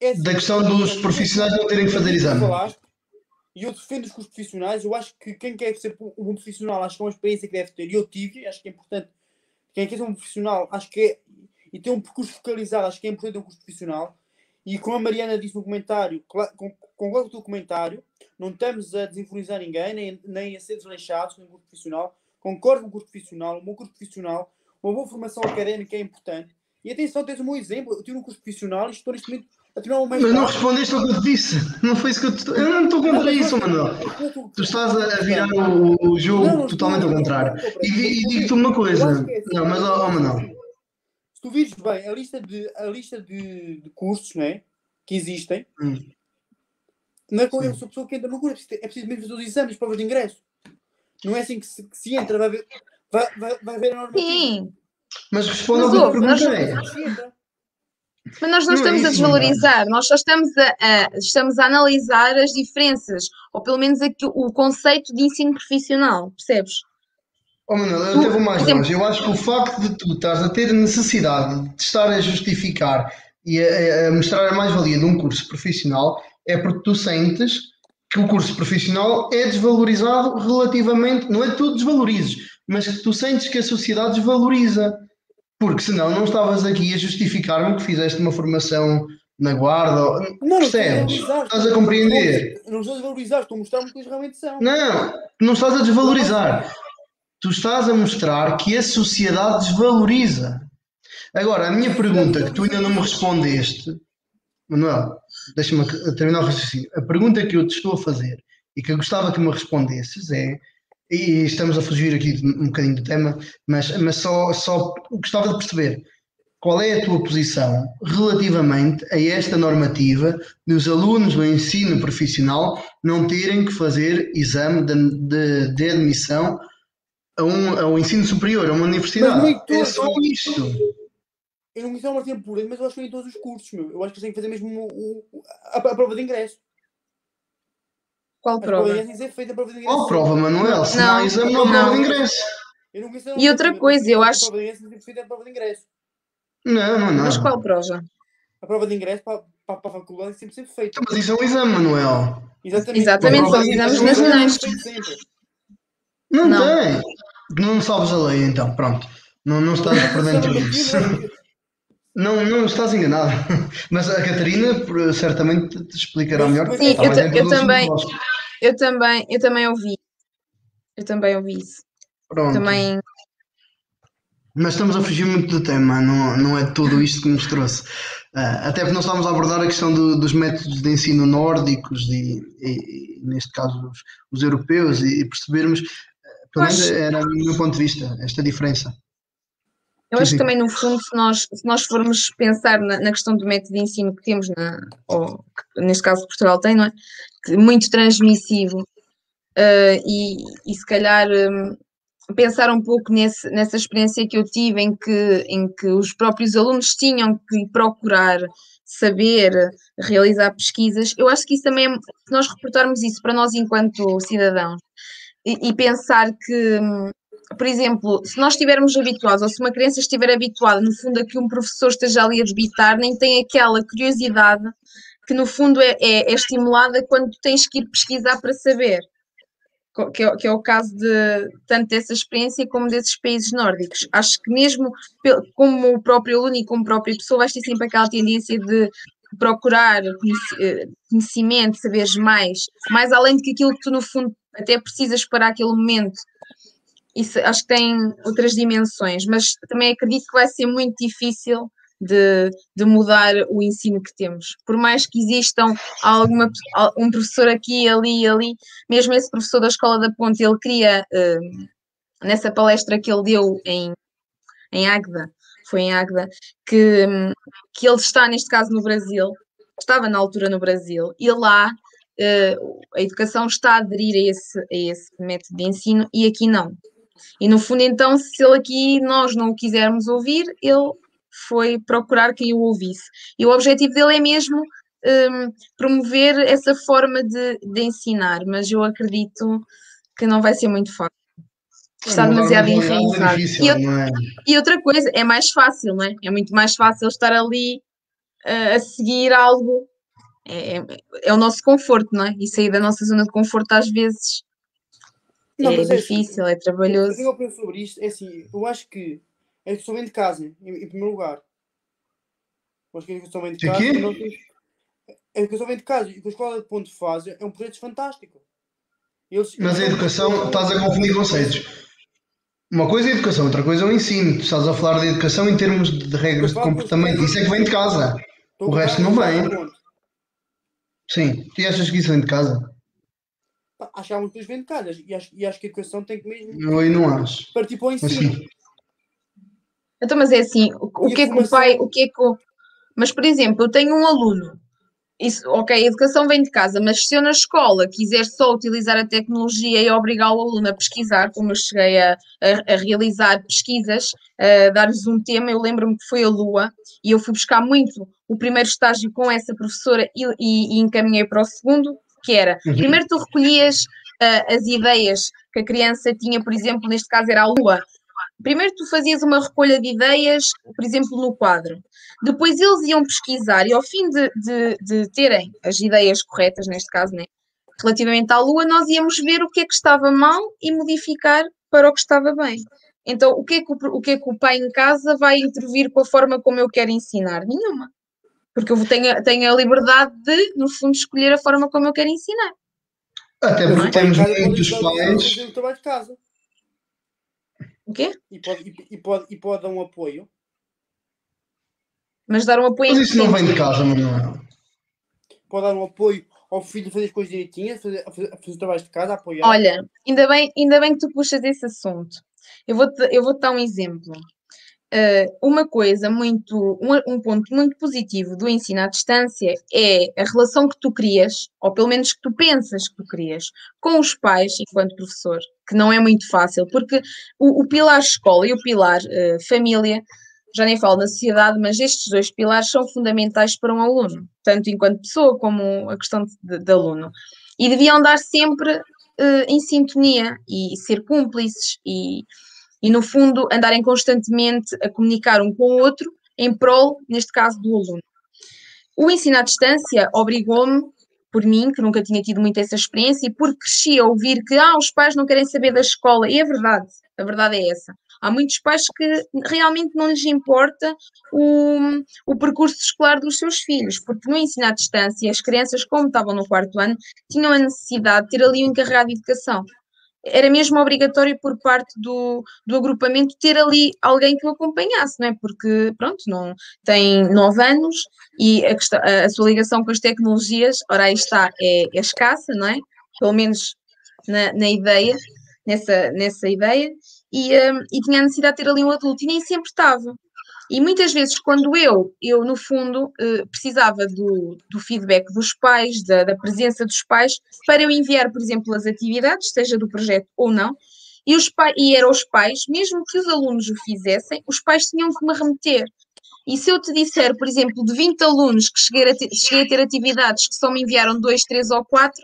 Assim, da questão dos profissionais não terem que fazer exame. E eu defendo os cursos profissionais, eu acho que quem quer ser um bom profissional, acho que é uma experiência que deve ter, e eu tive, acho que é importante, quem quer ser um profissional, acho que é, e ter um percurso focalizado, acho que é importante ter um curso profissional, E como a Mariana disse no comentário, concordo com o comentário, não estamos a desinformar ninguém, nem a ser desleixados no curso profissional. Concordo com o curso profissional, o meu curso profissional, uma boa formação académica é importante. E atenção, tens um bom exemplo. Eu tive um curso profissional e estou neste momento a tirar um Mas não mestrado. respondeste ao que eu te disse. Não foi isso que eu te estou. Eu não estou contra isso, Manuel. Tu estás a virar o jogo totalmente ao contrário. E digo-te uma coisa. Não, mas, Manuel. Se tu vires bem a lista de cursos, não é? Que existem, não é com a pessoa que entra no curso, é preciso mesmo fazer os exames, as provas de ingresso. Não é assim que se entra, vai ver a normativa. Sim. Mas responda ao que eu te perguntei. Mas nós não estamos a desvalorizar, nós só estamos a analisar as diferenças, ou pelo menos aqui, o conceito de ensino profissional, percebes? Manuel, eu até vou mais longe. Eu acho que o facto de tu estás a ter necessidade de estar a justificar e a mostrar a mais-valia de um curso profissional é porque tu sentes que o curso profissional é desvalorizado relativamente, não é que tu desvalorizes, mas que tu sentes que a sociedade desvaloriza. Porque senão não estavas aqui a justificar-me que fizeste uma formação na guarda. Não, percebes? Estás a compreender? Não estou a desvalorizar, estou a mostrar-me que eles realmente são. Não estás a desvalorizar. Tu estás a mostrar que a sociedade desvaloriza. Agora, a minha pergunta, que tu ainda não me respondeste, Manuel, deixa-me terminar o raciocínio. A pergunta que eu te estou a fazer e que eu gostava que me respondesses é, e estamos a fugir aqui um bocadinho do tema, mas só gostava de perceber qual é a tua posição relativamente a esta normativa dos alunos do ensino profissional não terem que fazer exame de admissão ao ensino superior, a uma universidade. É só isto. Eu não conheço uma matéria pura, mas eu acho que em todos os cursos, meu. Eu acho que têm que fazer mesmo a prova de ingresso. Qual prova? Qual prova, Manuel? Se não há exame, não há prova de ingresso. E outra coisa, eu acho. A prova de ingresso. Não. Mas qual prova? A prova de ingresso para a faculdade é sempre feita. Mas isso é um exame, Manuel. Exatamente, são os exames nacionais. Não tem. Não sabes a lei, então, pronto. Não estás por dentro disso. Não estás enganado. Mas a Catarina certamente te explicará melhor. Sim, eu também ouvi. Eu também ouvi isso. Pronto. Também... Mas estamos a fugir muito do tema, não é tudo isto que nos trouxe. Até porque nós estávamos a abordar a questão dos métodos de ensino nórdicos e neste caso, os europeus e percebermos, pelo menos era o meu ponto de vista, esta diferença. Eu acho que também, no fundo, se nós formos pensar na questão do método de ensino que temos, ou que, neste caso Portugal tem, não é? Muito transmissivo, e se calhar pensar um pouco nessa experiência que eu tive em que os próprios alunos tinham que procurar saber, realizar pesquisas, eu acho que isso também, se nós reportarmos isso para nós enquanto cidadãos e pensar que, por exemplo, se nós estivermos habituados, ou se uma criança estiver habituada, no fundo, a que um professor esteja ali a debitar, nem tem aquela curiosidade que, no fundo, é estimulada quando tens que ir pesquisar para saber, que é o caso tanto dessa experiência como desses países nórdicos. Acho que mesmo como o próprio aluno e como a própria pessoa, vais ter sempre aquela tendência de procurar conhecimento, saberes mais além do que aquilo que tu, no fundo, até precisas para aquele momento. Isso acho que tem outras dimensões, mas também acredito que vai ser muito difícil de mudar o ensino que temos. Por mais que existam um professor aqui, ali e ali, mesmo esse professor da Escola da Ponte, ele queria, nessa palestra que ele deu em Águeda, foi em Águeda, que ele está, neste caso, no Brasil, estava na altura no Brasil, e lá a educação está a aderir a esse método de ensino e aqui não. E no fundo, então, se ele aqui nós não o quisermos ouvir, ele foi procurar quem o ouvisse. E o objetivo dele é mesmo promover essa forma de ensinar, mas eu acredito que não vai ser muito fácil. Está demasiado enraizado. E outra coisa, é mais fácil, não é? É muito mais fácil estar ali a seguir algo. É o nosso conforto, não é? E sair da nossa zona de conforto às vezes é difícil, é trabalhoso. Eu tenho opinião sobre isto. É assim, eu acho que a educação vem de casa, em primeiro lugar. Eu acho que a educação vem de casa. a educação vem de casa e o que a escola de ponto faz é um projeto fantástico. Mas a educação, estás a confundir conceitos. Uma coisa é a educação, outra coisa é o ensino. Tu estás a falar de educação em termos de regras de comportamento. Isso é que vem de casa. O resto não vem. Sim. Tu achas que isso vem de casa? Acho que há muitas vêm de casa. E acho que a educação tem que mesmo Eu não acho. partir para o ensino. Assim. Então, mas é assim, o que é que o pai, Mas, por exemplo, eu tenho um aluno, isso, ok, a educação vem de casa, mas se eu na escola quiser só utilizar a tecnologia e obrigar o aluno a pesquisar, como eu cheguei a realizar pesquisas, a dar-lhes um tema, eu lembro-me que foi a Lua, e eu fui buscar muito o primeiro estágio com essa professora e encaminhei para o segundo, que era, primeiro tu recolhias as ideias que a criança tinha, por exemplo, neste caso era a Lua. Primeiro tu fazias uma recolha de ideias, por exemplo, no quadro. Depois eles iam pesquisar e ao fim de terem as ideias corretas, neste caso, né, relativamente à Lua, nós íamos ver o que é que estava mal e modificar para o que estava bem. Então, o que é que o pai em casa vai intervir com a forma como eu quero ensinar? Nenhuma. Porque eu tenho a liberdade de, no fundo, escolher a forma como eu quero ensinar. Até porque temos muitos pais... fazer o trabalho de casa. O quê? E pode dar um apoio. Mas dar um apoio... Mas isso não vem de casa, Manuel. Pode dar um apoio ao filho fazer as coisas direitinhas, fazer o trabalho de casa, apoiar. Olha, ainda bem que tu puxas esse assunto. Eu vou-te dar um exemplo. Uma coisa um ponto muito positivo do ensino à distância é a relação que tu crias, ou pelo menos que tu pensas que tu crias, com os pais enquanto professor, que não é muito fácil, porque o pilar escola e o pilar família, já nem falo na sociedade, mas estes dois pilares são fundamentais para um aluno, tanto enquanto pessoa como a questão de aluno. E deviam andar sempre em sintonia e ser cúmplices e, no fundo, andarem constantemente a comunicar um com o outro em prol, neste caso, do aluno. O ensino à distância obrigou-me, por mim, que nunca tinha tido muito essa experiência, e porque cresci a ouvir que os pais não querem saber da escola, e é verdade, a verdade é essa. Há muitos pais que realmente não lhes importa o percurso escolar dos seus filhos, porque no ensino à distância, as crianças, como estavam no 4º ano, tinham a necessidade de ter ali um encarregado de educação. Era mesmo obrigatório por parte do agrupamento ter ali alguém que o acompanhasse, não é? Porque, pronto, não, tem 9 anos e a sua ligação com as tecnologias, ora aí está, é escassa, não é? Pelo menos na ideia, nessa ideia, e tinha a necessidade de ter ali um adulto, e nem sempre estava. E muitas vezes, quando eu no fundo, precisava do feedback dos pais, da presença dos pais, para eu enviar, por exemplo, as atividades, seja do projeto ou não, e eram os pais, mesmo que os alunos o fizessem, os pais tinham que me remeter. E se eu te disser, por exemplo, de 20 alunos que cheguei a ter atividades que só me enviaram 2, 3 ou 4,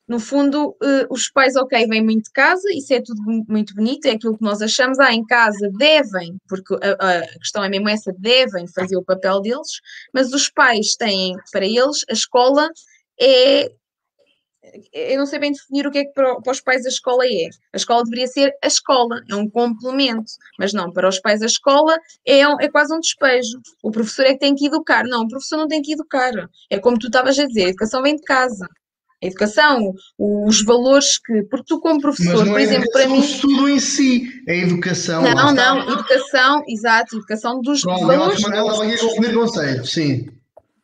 no fundo, os pais, ok, vêm muito de casa, isso é tudo muito bonito, é aquilo que nós achamos, em casa devem, porque a questão é mesmo essa, devem fazer o papel deles, mas os pais têm, para eles, a escola eu não sei bem definir o que é que para os pais a escola é. A escola deveria ser a escola, é um complemento, mas não, para os pais a escola é quase um despejo. O professor é que tem que educar. Não, o professor não tem que educar. É como tu estavas a dizer, a educação vem de casa. A educação, os valores que... Porque tu como professor, por exemplo, para mim... Mas não é o estudo em si, é a educação. Não, educação, exato, educação dos valores. Ela estava aqui a confundir conceitos, sim.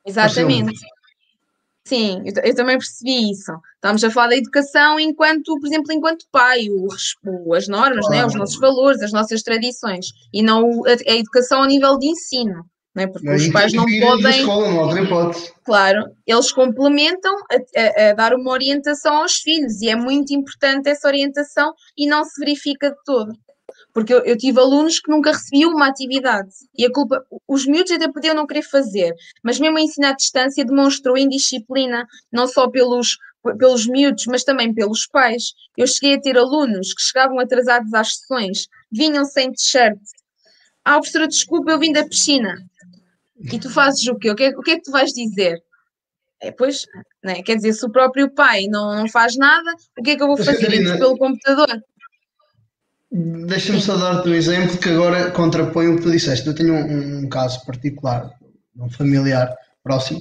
Exatamente. Sim, eu também percebi isso. Estamos a falar da educação enquanto, por exemplo, enquanto pai, as normas, né, os nossos valores, as nossas tradições, e não a educação a nível de ensino, né, porque os pais não podem... Escola, não há hipótese. Claro, eles complementam a dar uma orientação aos filhos, e é muito importante essa orientação e não se verifica de todo. Porque eu tive alunos que nunca recebiam uma atividade e a culpa, os miúdos até podiam não querer fazer, mas mesmo a ensino à distância demonstrou indisciplina, não só pelos miúdos, mas também pelos pais. Eu cheguei a ter alunos que chegavam atrasados às sessões, vinham sem t-shirt. Professora, desculpa, eu vim da piscina. E tu fazes o quê? O que é que tu vais dizer? Pois, né? Quer dizer, se o próprio pai não faz nada, o que é que eu vou fazer? Entro pelo computador? Deixa-me só dar-te um exemplo que agora contrapõe o que tu disseste. Eu tenho um caso particular, um familiar próximo,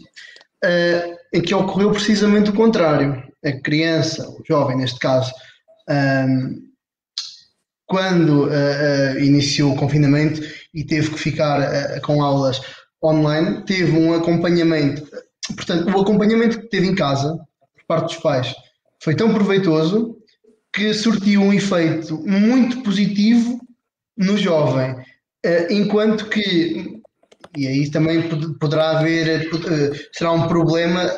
em que ocorreu precisamente o contrário. A criança, o jovem neste caso, quando iniciou o confinamento e teve que ficar com aulas online, teve um acompanhamento. Portanto, o acompanhamento que teve em casa, por parte dos pais, foi tão proveitoso que surtiu um efeito muito positivo no jovem, enquanto que, e aí também poderá haver, será um problema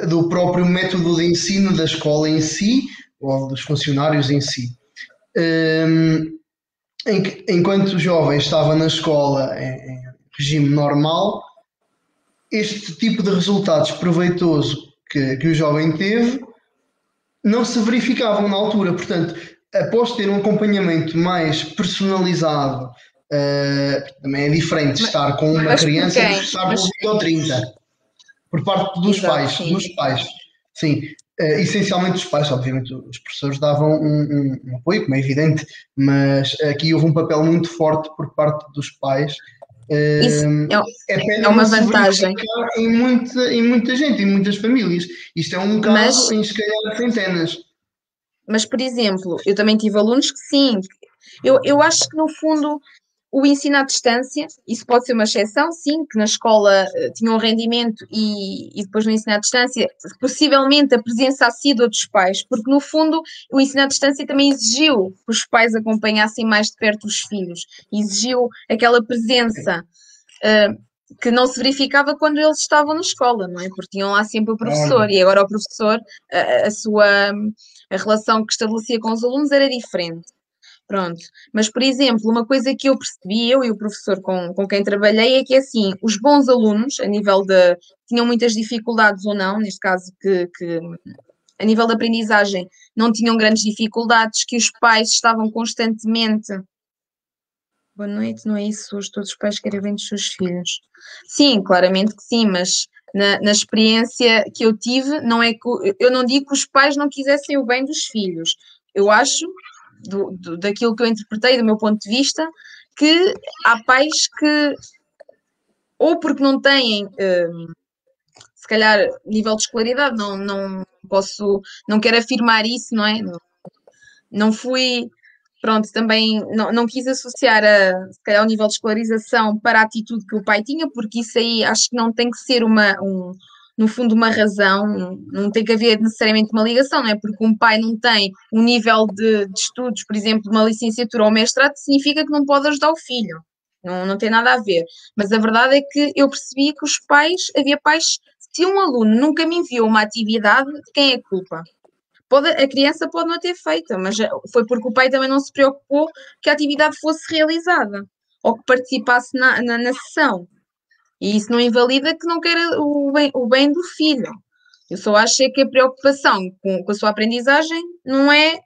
do próprio método de ensino da escola em si, ou dos funcionários em si. Enquanto o jovem estava na escola em regime normal, este tipo de resultados proveitoso que o jovem teve não se verificavam na altura. Portanto, após ter um acompanhamento mais personalizado, também é diferente estar com uma Mas por criança do que quem? estar com 20 ou 30, por parte dos Exato, pais, sim. dos pais. Sim, essencialmente os pais, obviamente os professores davam um apoio, como é evidente, mas aqui houve um papel muito forte por parte dos pais. Isso É pena é não uma se vantagem. verificar em muita gente, em muitas famílias. Isto é um caso Mas, em se calhar centenas. mas, por exemplo, eu também tive alunos que sim. Eu acho que, no fundo, o ensino à distância, isso pode ser uma exceção, sim, que na escola tinha um rendimento e depois no ensino à distância, possivelmente a presença assídua dos pais, porque no fundo o ensino à distância também exigiu que os pais acompanhassem mais de perto os filhos, exigiu aquela presença que não se verificava quando eles estavam na escola, não é? Porque tinham lá sempre o professor, Olha, e agora o professor, a relação que estabelecia com os alunos era diferente. Pronto, mas por exemplo, uma coisa que eu percebi, eu e o professor com quem trabalhei, é que assim, os bons alunos, a nível de tinham muitas dificuldades ou não, neste caso que a nível de aprendizagem não tinham grandes dificuldades, que os pais estavam constantemente. Boa noite, não é isso? Hoje todos os pais querem bem dos seus filhos. Sim, claramente que sim, mas na experiência que eu tive, não é que eu não digo que os pais não quisessem o bem dos filhos. Eu acho, daquilo que eu interpretei, do meu ponto de vista, que há pais que, ou porque não têm, se calhar, nível de escolaridade, não posso, não quero afirmar isso, não é? Não fui, pronto, também não quis associar se calhar o nível de escolarização para a atitude que o pai tinha, porque isso aí acho que não tem que ser no fundo, uma razão, não tem que haver necessariamente uma ligação, não é? Porque um pai não tem um nível de estudos, por exemplo, uma licenciatura ou mestrado, significa que não pode ajudar o filho. Não tem nada a ver. Mas a verdade é que eu percebi que os pais, havia pais, se um aluno nunca me enviou uma atividade, de quem é a culpa? A criança pode não ter feito, mas foi porque o pai também não se preocupou que a atividade fosse realizada ou que participasse na sessão. E isso não invalida que não queira o bem do filho. Eu só acho que a preocupação com a sua aprendizagem não é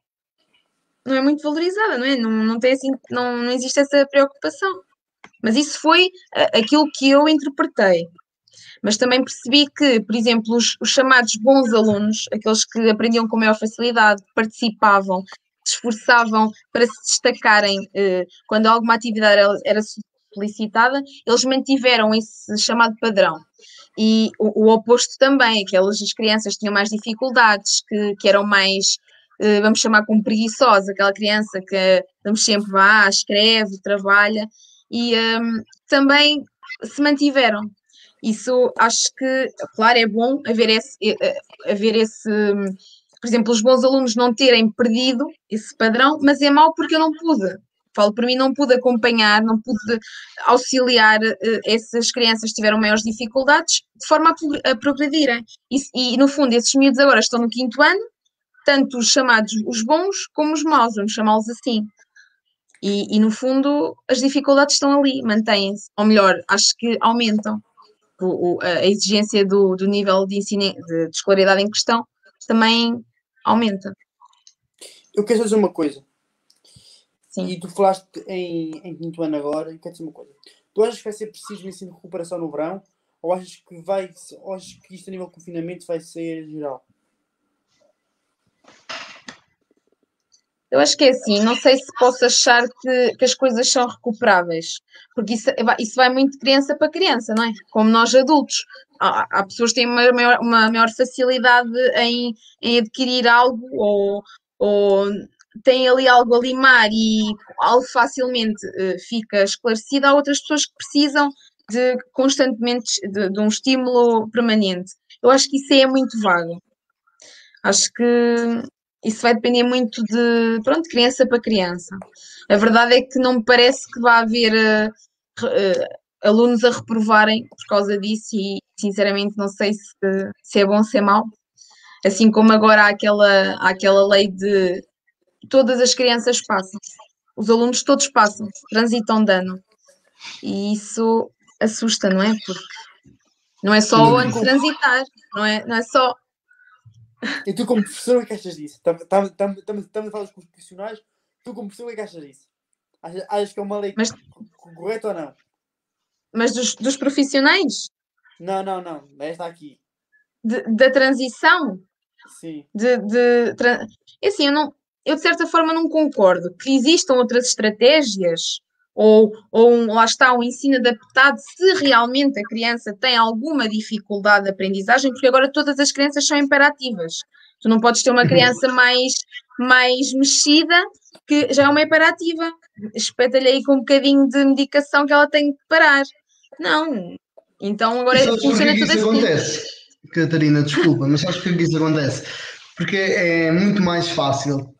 muito valorizada, não é? Não tem assim, não existe essa preocupação. Mas isso foi aquilo que eu interpretei. Mas também percebi que, por exemplo, os chamados bons alunos, aqueles que aprendiam com maior facilidade, participavam, se esforçavam para se destacarem quando alguma atividade era solicitada, eles mantiveram esse chamado padrão. E o oposto também, as crianças que tinham mais dificuldades, que eram mais, vamos chamar como preguiçosa, aquela criança que vamos sempre escreve, trabalha, e também se mantiveram. Isso acho que, claro, é bom haver esse, por exemplo, os bons alunos não terem perdido esse padrão, mas é mau porque eu não pude. Falo por mim, não pude acompanhar, não pude auxiliar essas crianças que tiveram maiores dificuldades de forma a progredirem. E, no fundo, esses miúdos agora estão no 5º ano, tanto os chamados os bons como os maus, vamos chamá-los assim. E, no fundo, as dificuldades estão ali, mantêm-se. Ou melhor, acho que aumentam. A exigência do nível de ensino de escolaridade em questão também aumenta. Eu quero só dizer uma coisa. Sim. E tu falaste em 5º ano agora, e quero dizer uma coisa. Tu achas que vai ser preciso um ensino de recuperação no verão? Ou achas que isto a nível de confinamento vai ser geral? Eu acho que é assim, não sei se posso achar que as coisas são recuperáveis, porque isso vai muito de criança para criança, não é? Como nós adultos. Há pessoas que têm uma maior facilidade em adquirir algo ou têm ali algo a limar e algo facilmente fica esclarecido. Há outras pessoas que precisam de constantemente de um estímulo permanente. Eu acho que isso aí é muito vago. Acho que isso vai depender muito de criança para criança. A verdade é que não me parece que vá haver alunos a reprovarem por causa disso e, sinceramente, não sei se é bom ou se é mau. Assim como agora há aquela lei de todas as crianças passam, os alunos todos passam, transitam de ano. E isso assusta, não é? Porque não é só o ano de transitar, não é só. E tu, como professor, o que é que achas disso? Estamos a falar dos profissionais. Tu, como professor, o que é que achas disso? Achas que é uma lei correta ou não? Mas dos profissionais? Não. Esta aqui. Da transição? Sim. É assim, eu de certa forma não concordo que existam outras estratégias ou lá está um ensino adaptado se realmente a criança tem alguma dificuldade de aprendizagem, porque agora todas as crianças são imperativas. Tu não podes ter uma criança mais mexida que já é uma imperativa. Espeta-lhe aí com um bocadinho de medicação que ela tem que parar. Não. Então agora funciona tudo assim. Acontece? Catarina, desculpa, mas sabes porquê que isso acontece? Porque é muito mais fácil,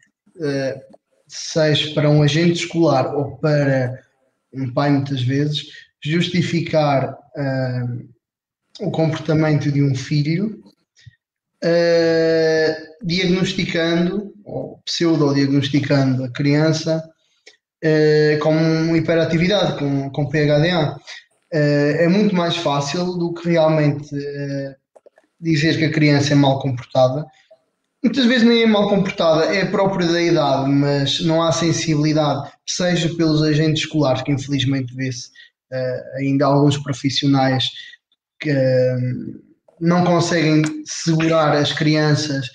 seja para um agente escolar ou para um pai, muitas vezes, justificar o comportamento de um filho diagnosticando ou pseudo-diagnosticando a criança com hiperatividade, com PHDA. É muito mais fácil do que realmente dizer que a criança é mal comportada. Muitas vezes nem é mal comportada, é própria da idade, mas não há sensibilidade, seja pelos agentes escolares, que infelizmente vê-se ainda alguns profissionais que não conseguem segurar as crianças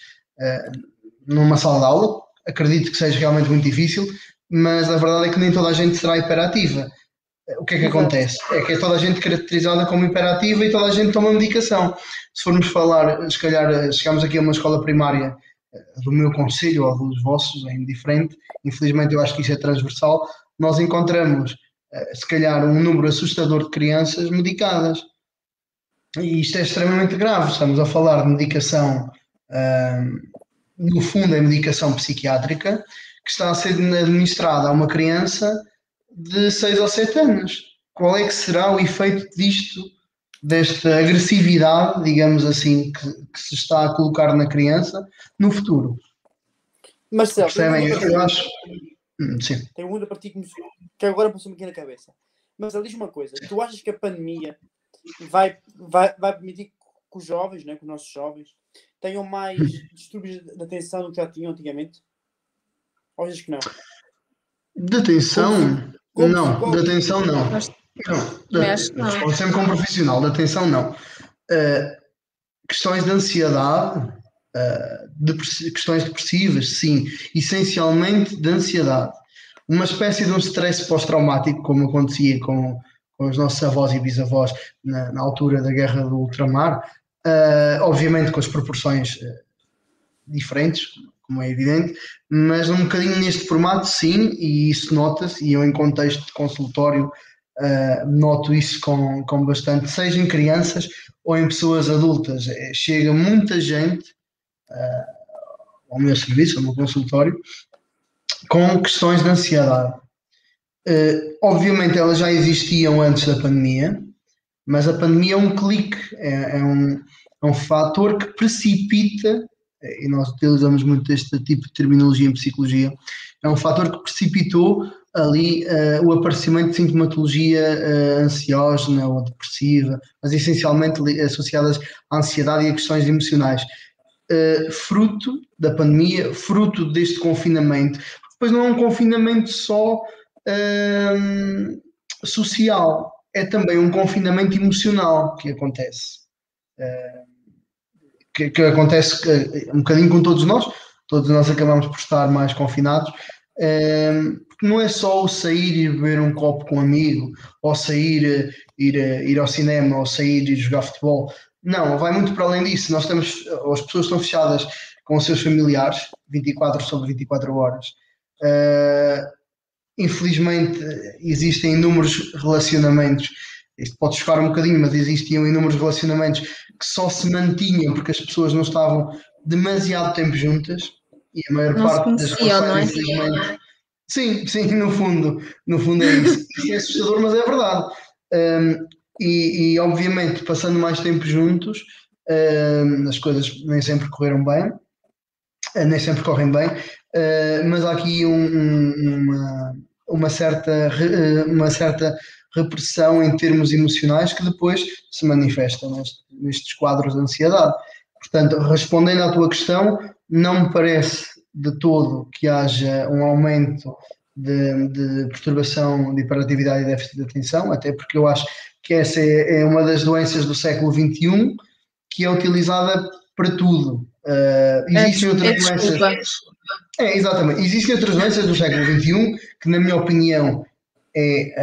numa sala de aula. Acredito que seja realmente muito difícil, mas a verdade é que nem toda a gente será hiperativa. O que é que acontece? É que é toda a gente caracterizada como hiperativa e toda a gente toma medicação. Se formos falar, se calhar chegamos aqui a uma escola primária do meu concelho ou dos vossos, é indiferente, infelizmente eu acho que isso é transversal, nós encontramos se calhar um número assustador de crianças medicadas. E isto é extremamente grave. Estamos a falar de medicação, no fundo é medicação psiquiátrica, que está a ser administrada a uma criança de 6 ou 7 anos. Qual é que será o efeito disto, desta agressividade, digamos assim, que se está a colocar na criança no futuro? Marcelo, percebem? Eu acho. Sim. Tem um para ti que agora passou-me aqui na cabeça. Mas diz uma coisa: tu achas que a pandemia vai permitir que os jovens, né, que os nossos jovens, tenham mais distúrbios de atenção do que já tinham antigamente? Ou achas que não? De atenção? Não, de atenção não. Respondo sempre como profissional, de atenção não. Questões de ansiedade, questões depressivas, sim, essencialmente de ansiedade. Uma espécie de um stress pós-traumático, como acontecia com os nossos avós e bisavós na altura da guerra do ultramar, obviamente com as proporções diferentes, como é evidente, mas um bocadinho neste formato, sim, e isso nota-se, e eu em contexto de consultório noto isso com bastante, seja em crianças ou em pessoas adultas. Chega muita gente ao meu serviço, ao meu consultório, com questões de ansiedade. Obviamente elas já existiam antes da pandemia, mas a pandemia é um clique, é um fator que precipita, e nós utilizamos muito este tipo de terminologia em psicologia, é um fator que precipitou ali o aparecimento de sintomatologia ansiógena ou depressiva, mas essencialmente associadas à ansiedade e a questões emocionais. Fruto da pandemia, fruto deste confinamento. Depois não é um confinamento só social, é também um confinamento emocional que acontece. Que acontece um bocadinho com todos nós. todos nós acabamos por estar mais confinados. Porque não é só o sair e beber um copo com um amigo, ou sair, ir ao cinema, ou sair e jogar futebol. Não, vai muito para além disso. Nós estamos, as pessoas estão fechadas com os seus familiares, 24 sobre 24 horas. Infelizmente, existem inúmeros relacionamentos. Isto pode chocar um bocadinho, mas existiam inúmeros relacionamentos que só se mantinham porque as pessoas não estavam demasiado tempo juntas e a maior Não se parte das conheciam, não relações, é? infelizmente, sim, no fundo é isso. Isso é assustador, mas é verdade. E obviamente, passando mais tempo juntos, as coisas nem sempre correram bem, nem sempre correm bem, mas há aqui uma certa repressão em termos emocionais que depois se manifesta nestes quadros de ansiedade. Portanto, respondendo à tua questão, não me parece de todo que haja um aumento de perturbação de hiperatividade e déficit de atenção, até porque eu acho que essa é uma das doenças do século XXI que é utilizada para tudo. Existem outras doenças. Desculpa. Exatamente. Existem outras doenças do século XXI que, na minha opinião, é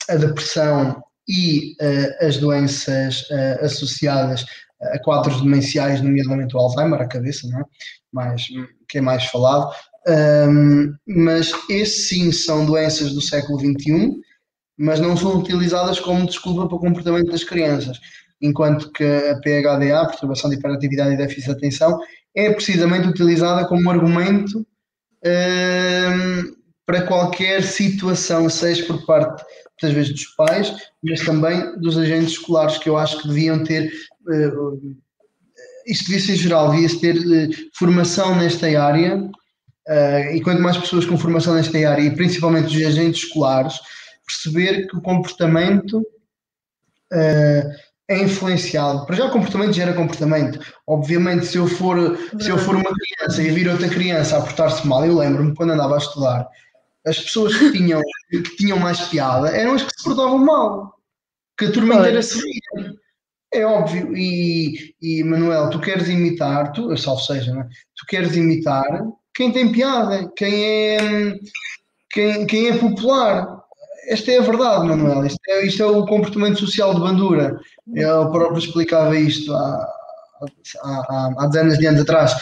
a depressão e as doenças associadas a quadros demenciais, nomeadamente o Alzheimer, a cabeça, não é? Que é mais falado. Mas esses sim são doenças do século XXI, mas não são utilizadas como desculpa para o comportamento das crianças. Enquanto que a PHDA, perturbação de hiperatividade e déficit de atenção, é precisamente utilizada como argumento para qualquer situação, seja por parte, muitas vezes, dos pais, mas também dos agentes escolares, que eu acho que deviam ter, isto devia ser geral, devia-se ter formação nesta área, e quanto mais pessoas com formação nesta área, e principalmente os agentes escolares, perceber que o comportamento é influenciado. Para já o comportamento gera comportamento. Obviamente, se eu for uma criança e vir outra criança a portar-se mal, eu lembro-me quando andava a estudar, as pessoas que tinham mais piada eram as que se portavam mal, que a turma inteira se ria. É óbvio. E Manuel, tu queres imitar, salvo seja, não é? Tu queres imitar quem tem piada, quem é popular. Esta é a verdade, Manuel. Isto é o comportamento social de Bandura. Eu próprio explicava isto há dezenas de anos atrás,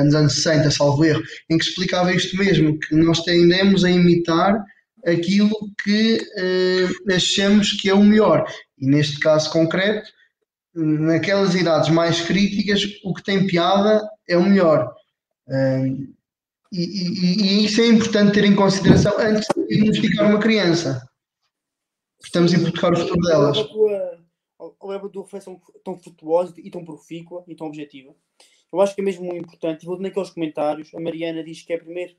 nos anos 60, salvo erro, em que explicava isto mesmo, que nós tendemos a imitar aquilo que achamos que é o melhor. E neste caso concreto, naquelas idades mais críticas, o que tem piada é o melhor. E isso é importante ter em consideração antes de diagnosticar uma criança. Estamos a hipotecar o futuro delas. Leva a tua reflexão tão frutuosa e tão profícua e tão objetiva. Eu acho que é mesmo muito importante. E vou naqueles comentários, a Mariana diz que é primeiro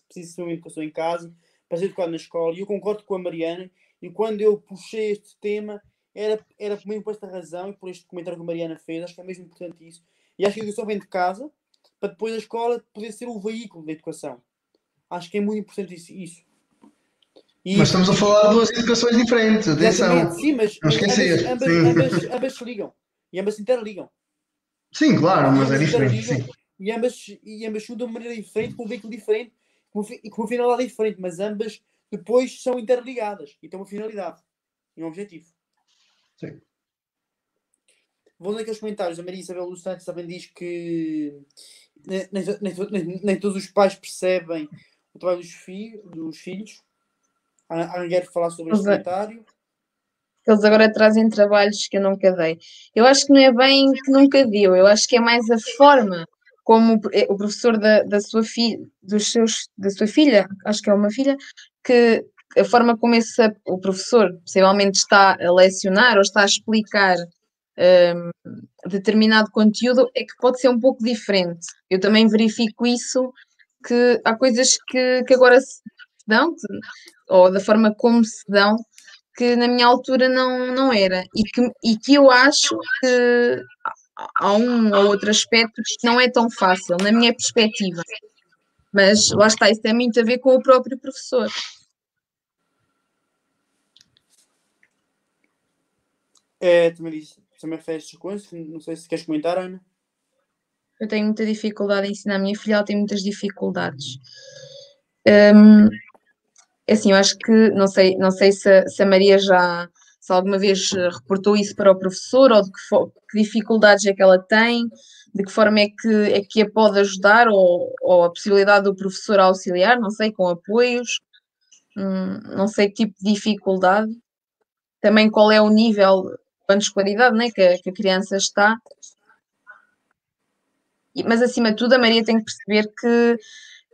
preciso ser uma educação em casa para ser educado na escola. E eu concordo com a Mariana. E quando eu puxei este tema, era mesmo por esta razão e por este comentário que a Mariana fez. Acho que é mesmo importante isso. E acho que a educação vem de casa para depois a escola poder ser o veículo da educação. Acho que é muito importante isso. Mas estamos a falar de duas educações diferentes, atenção. Exatamente, sim, mas Não esquecer. ambas se ligam. E ambas se interligam. Sim, claro, mas é diferente. Sim. E ambas chegam de uma maneira diferente, com um veículo diferente e com uma finalidade diferente, mas ambas depois são interligadas e têm uma finalidade e um objetivo. Sim. Vou ler aqui os comentários. A Maria Isabel dos Santos também diz que nem todos os pais percebem o trabalho dos filhos. Alguém quer falar sobre este comentário? Eles agora trazem trabalhos que eu nunca dei. Eu acho que não é bem que nunca deu, eu acho que é mais a forma como o professor da sua filha, da sua filha, acho que é uma filha, que a forma como o professor possivelmente está a lecionar ou está a explicar determinado conteúdo é que pode ser um pouco diferente. Eu também verifico isso, que há coisas que agora se dão, ou da forma como se dão, que na minha altura não era. E que eu acho que há um ou outro aspecto que não é tão fácil, na minha perspectiva. Mas lá está, isso tem muito a ver com o próprio professor. Também refere estas coisas. Não sei se queres comentar, Ana. Eu tenho muita dificuldade em ensinar a minha filha, ela tem muitas dificuldades. Hum, É assim, eu acho que, não sei se a Maria se alguma vez reportou isso para o professor, ou de que dificuldades é que ela tem, de que forma é que a pode ajudar, ou a possibilidade do professor auxiliar, não sei, com apoios, não sei que tipo de dificuldade, também qual é o nível de escolaridade, né, que a criança está. Mas acima de tudo a Maria tem que perceber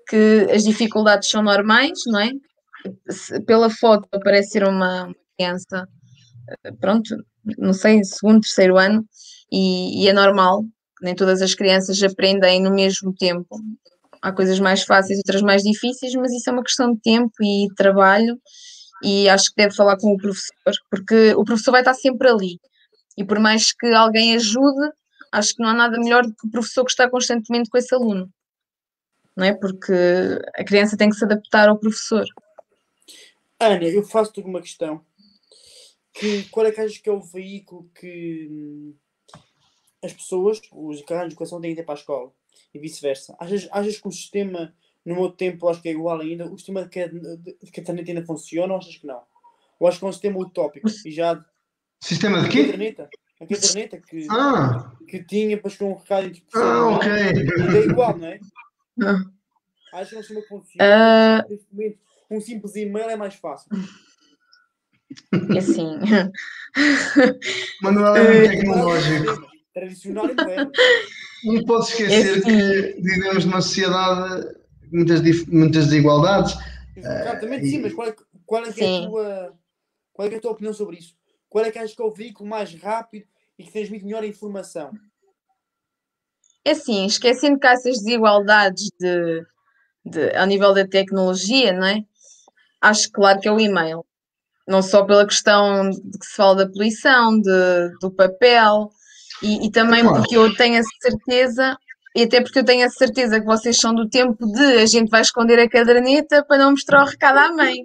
que as dificuldades são normais, não é? Pela foto parece ser uma criança, pronto, não sei, segundo, terceiro ano, e é normal, nem todas as crianças aprendem no mesmo tempo. Há coisas mais fáceis, outras mais difíceis, mas isso é uma questão de tempo e trabalho, e acho que deve falar com o professor, porque o professor vai estar sempre ali, e por mais que alguém ajude, acho que não há nada melhor do que o professor que está constantemente com esse aluno, não é? Porque a criança tem que se adaptar ao professor. Ana, eu faço-te uma questão. Qual é que achas que é o veículo que as pessoas, os encarregados de educação, têm que ter para a escola? E vice-versa. Achas que o sistema, no meu tempo, acho que é igual ainda, o sistema de caderneta ainda funciona, ou achas que não? Ou acho que é um sistema utópico? E já... Sistema de A quê? caderneta. A caderneta Ah, que tinha para escrever um recado entre pessoas, ok. ainda é igual, não é? Ah. Acho que é um sistema que funciona. Neste momento, um simples e-mail é mais fácil. É assim. Manuel é muito tecnológico. Tradicional e moderno. Não podes É esquecer assim. que vivemos numa sociedade com muitas desigualdades. Exatamente, sim, mas E qual é que é a Sim. qual é que é a tua opinião sobre isso? Qual é que achas que é o veículo mais rápido e que transmite melhor a informação? É assim, esquecendo que há essas desigualdades ao nível da tecnologia, não é? Acho claro que é o e-mail. Não só pela questão de que se fala da poluição, do papel, e também não porque acho. eu tenho a certeza, e até porque eu tenho a certeza que vocês são do tempo de a gente vai esconder a caderneta para não mostrar o recado à mãe,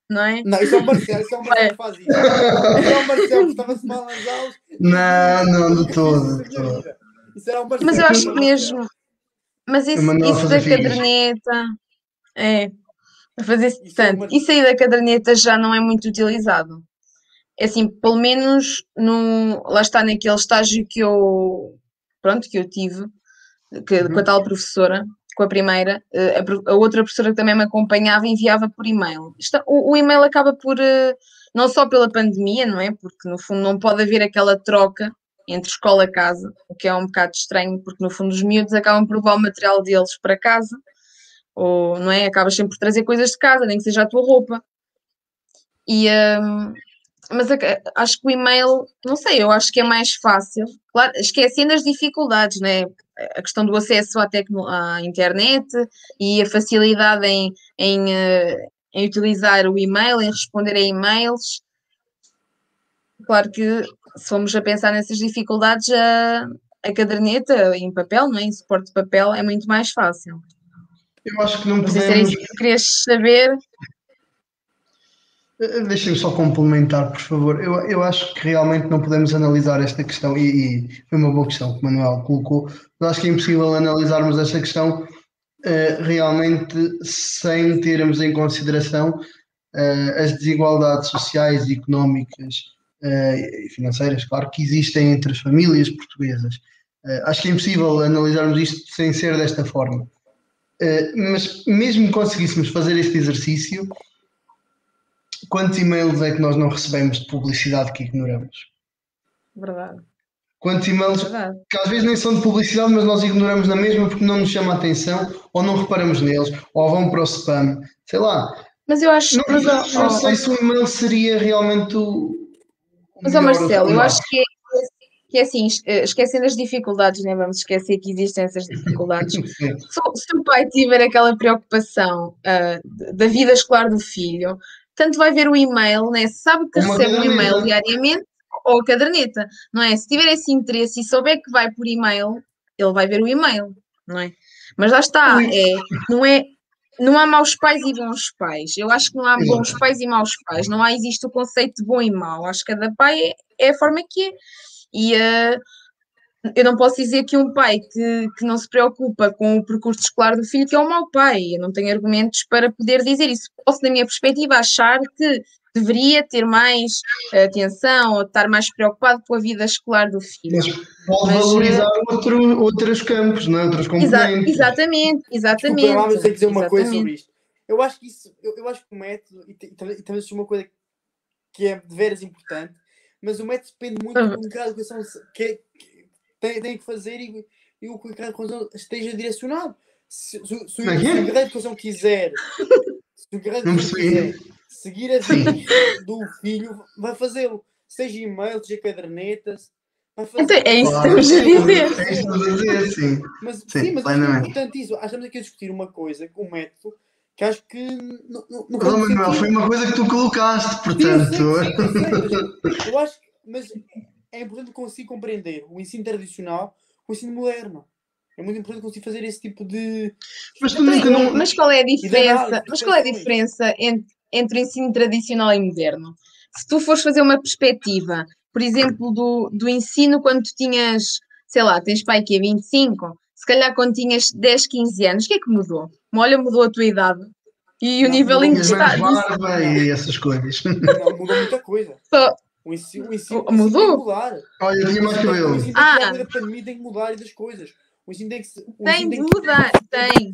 não é? Não, isso é o Marcelo que faz isso. Isso é o Marcelo que estava-se mal nas aulas e Não, não, eu de nunca fiz isso todo, na de minha todo. vida. Isso era o Mas eu Marcelo, acho isso é o que mesmo, Marcelo. mas O isso, Manuel isso fazer da figas. caderneta, é, a fazer Isso é o tanto, Marcelo. isso aí da caderneta já não é muito utilizado. É assim, pelo menos lá está naquele estágio que eu tive, com a tal professora, com a primeira, a outra professora que também me acompanhava enviava por e-mail. O e-mail acaba por, não só pela pandemia, não é? Porque no fundo não pode haver aquela troca entre escola e casa, o que é um bocado estranho, porque no fundo os miúdos acabam por levar o material deles para casa, ou não é? Acabas sempre por trazer coisas de casa, nem que seja a tua roupa. E, mas acho que o e-mail, não sei, eu acho que é mais fácil. Claro, esquecendo as dificuldades, né? A questão do acesso à internet e a facilidade em utilizar o e-mail, em responder a e-mails. Claro que se formos a pensar nessas dificuldades, a caderneta em papel, não é? Em suporte de papel, é muito mais fácil. Eu acho que não Não sei se era podemos. isso que tu querias saber. Deixem-me só complementar, por favor. Eu acho que realmente não podemos analisar esta questão, e foi uma boa questão que o Manuel colocou, mas acho que é impossível analisarmos esta questão realmente sem termos em consideração as desigualdades sociais e económicas e financeiras, claro, que existem entre as famílias portuguesas. Acho que é impossível analisarmos isto sem ser desta forma. Mas mesmo que conseguíssemos fazer este exercício, quantos e-mails é que nós não recebemos de publicidade que ignoramos? Verdade, Quantos e-mails verdade. que às vezes nem são de publicidade, mas nós ignoramos na mesma porque não nos chama a atenção, ou não reparamos neles, ou vão para o spam, sei lá. Mas eu acho, Não, não sei se o e-mail seria realmente o Mas, ó melhor Marcelo, eu acho formato. que é assim, esquecendo as dificuldades, né? Vamos esquecer que existem essas dificuldades. Sim. Se o pai tiver aquela preocupação da vida escolar do filho, tanto vai ver o e-mail, né? Se sabe que Uma recebe um e-mail caderneta. diariamente ou a caderneta, não é? Se tiver esse interesse e souber que vai por e-mail, ele vai ver o e-mail, não é? Mas lá está, não é. Não há maus pais e bons pais. Eu acho que não há bons Exato. pais e maus pais. Não há, existe o conceito de bom e mau. Acho que cada pai é a forma que é. E eu não posso dizer que um pai que não se preocupa com o percurso escolar do filho que é um mau pai. Eu não tenho argumentos para poder dizer isso. Posso, da minha perspectiva, achar que deveria ter mais atenção ou estar mais preocupado com a vida escolar do filho. Mas pode valorizar outros campos, não é? Outros componentes. Exatamente. Desculpa lá, mas eu tenho que dizer uma coisa sobre isto. Eu acho que isso, eu acho que o método, e talvez seja uma coisa que é de veras importante, mas o método depende muito do que a educação tem que fazer e o que a educação esteja direcionado. Se o Guerreiro de Educação quiser, seguir a vida do filho, vai fazê-lo. Seja e-mail, seja cadernetas, vai fazer. Então, é isso que estamos a dizer. É isso que estamos a dizer, sim. Mas é importante isso. Estamos aqui a discutir uma coisa, um método, que acho que não Manuel, foi uma coisa que tu colocaste, portanto. Eu acho que, mas é importante conseguir compreender o ensino tradicional com o ensino moderno. É muito importante conseguir fazer esse tipo de. Mas qual é a diferença? Mas qual é a diferença entre o ensino tradicional e moderno? Se tu fores fazer uma perspectiva, por exemplo, do ensino quando tu tinhas, sei lá, tens pai que é 25, se calhar quando tinhas 10, 15 anos, o que é que mudou? Olha, mudou a tua idade. E o nível em que está. E essas coisas. Não, mudou muita coisa. O ensino mudou? Tem que mudar. Olha, eu tinha mais cabelo. O ensino da pandemia tem que mudar e das coisas. O ensino tem que tem de mudar. Tem.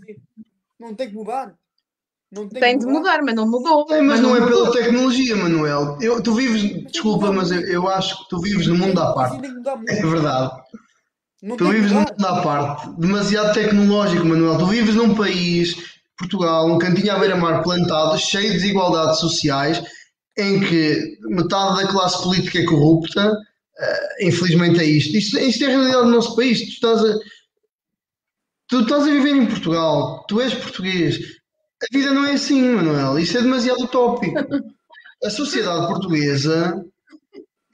Não tem que mudar. Tem de mudar, mas não mudou. Mas não é pela tecnologia, Manuel. Tu vives, desculpa, mas eu acho que tu vives no mundo à parte. É verdade. Tu vives num mundo à parte, demasiado tecnológico, Manuel. Tu vives num país, Portugal, um cantinho à beira-mar plantado, cheio de desigualdades sociais, em que metade da classe política é corrupta. Infelizmente é isto. Isto é a realidade do nosso país. Tu estás a viver em Portugal, tu és português. A vida não é assim, Manuel. Isso é demasiado utópico. A sociedade portuguesa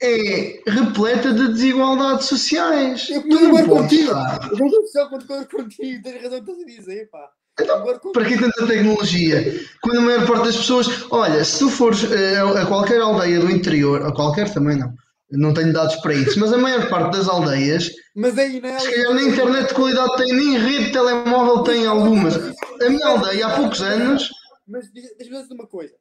é repleta de desigualdades sociais. Eu concordo contigo. Eu concordo contigo. Tens razão o que estás a dizer, pá. Então, para que tanta tecnologia? Quando a maior parte das pessoas... Olha, se tu fores a qualquer aldeia do interior, a qualquer também não tenho dados para isso, mas a maior parte das aldeias, mas aí não é se calhar nem internet de qualidade tem, nem rede de telemóvel tem algumas. A minha aldeia há poucos anos... Mas deixa-me dizer uma coisa.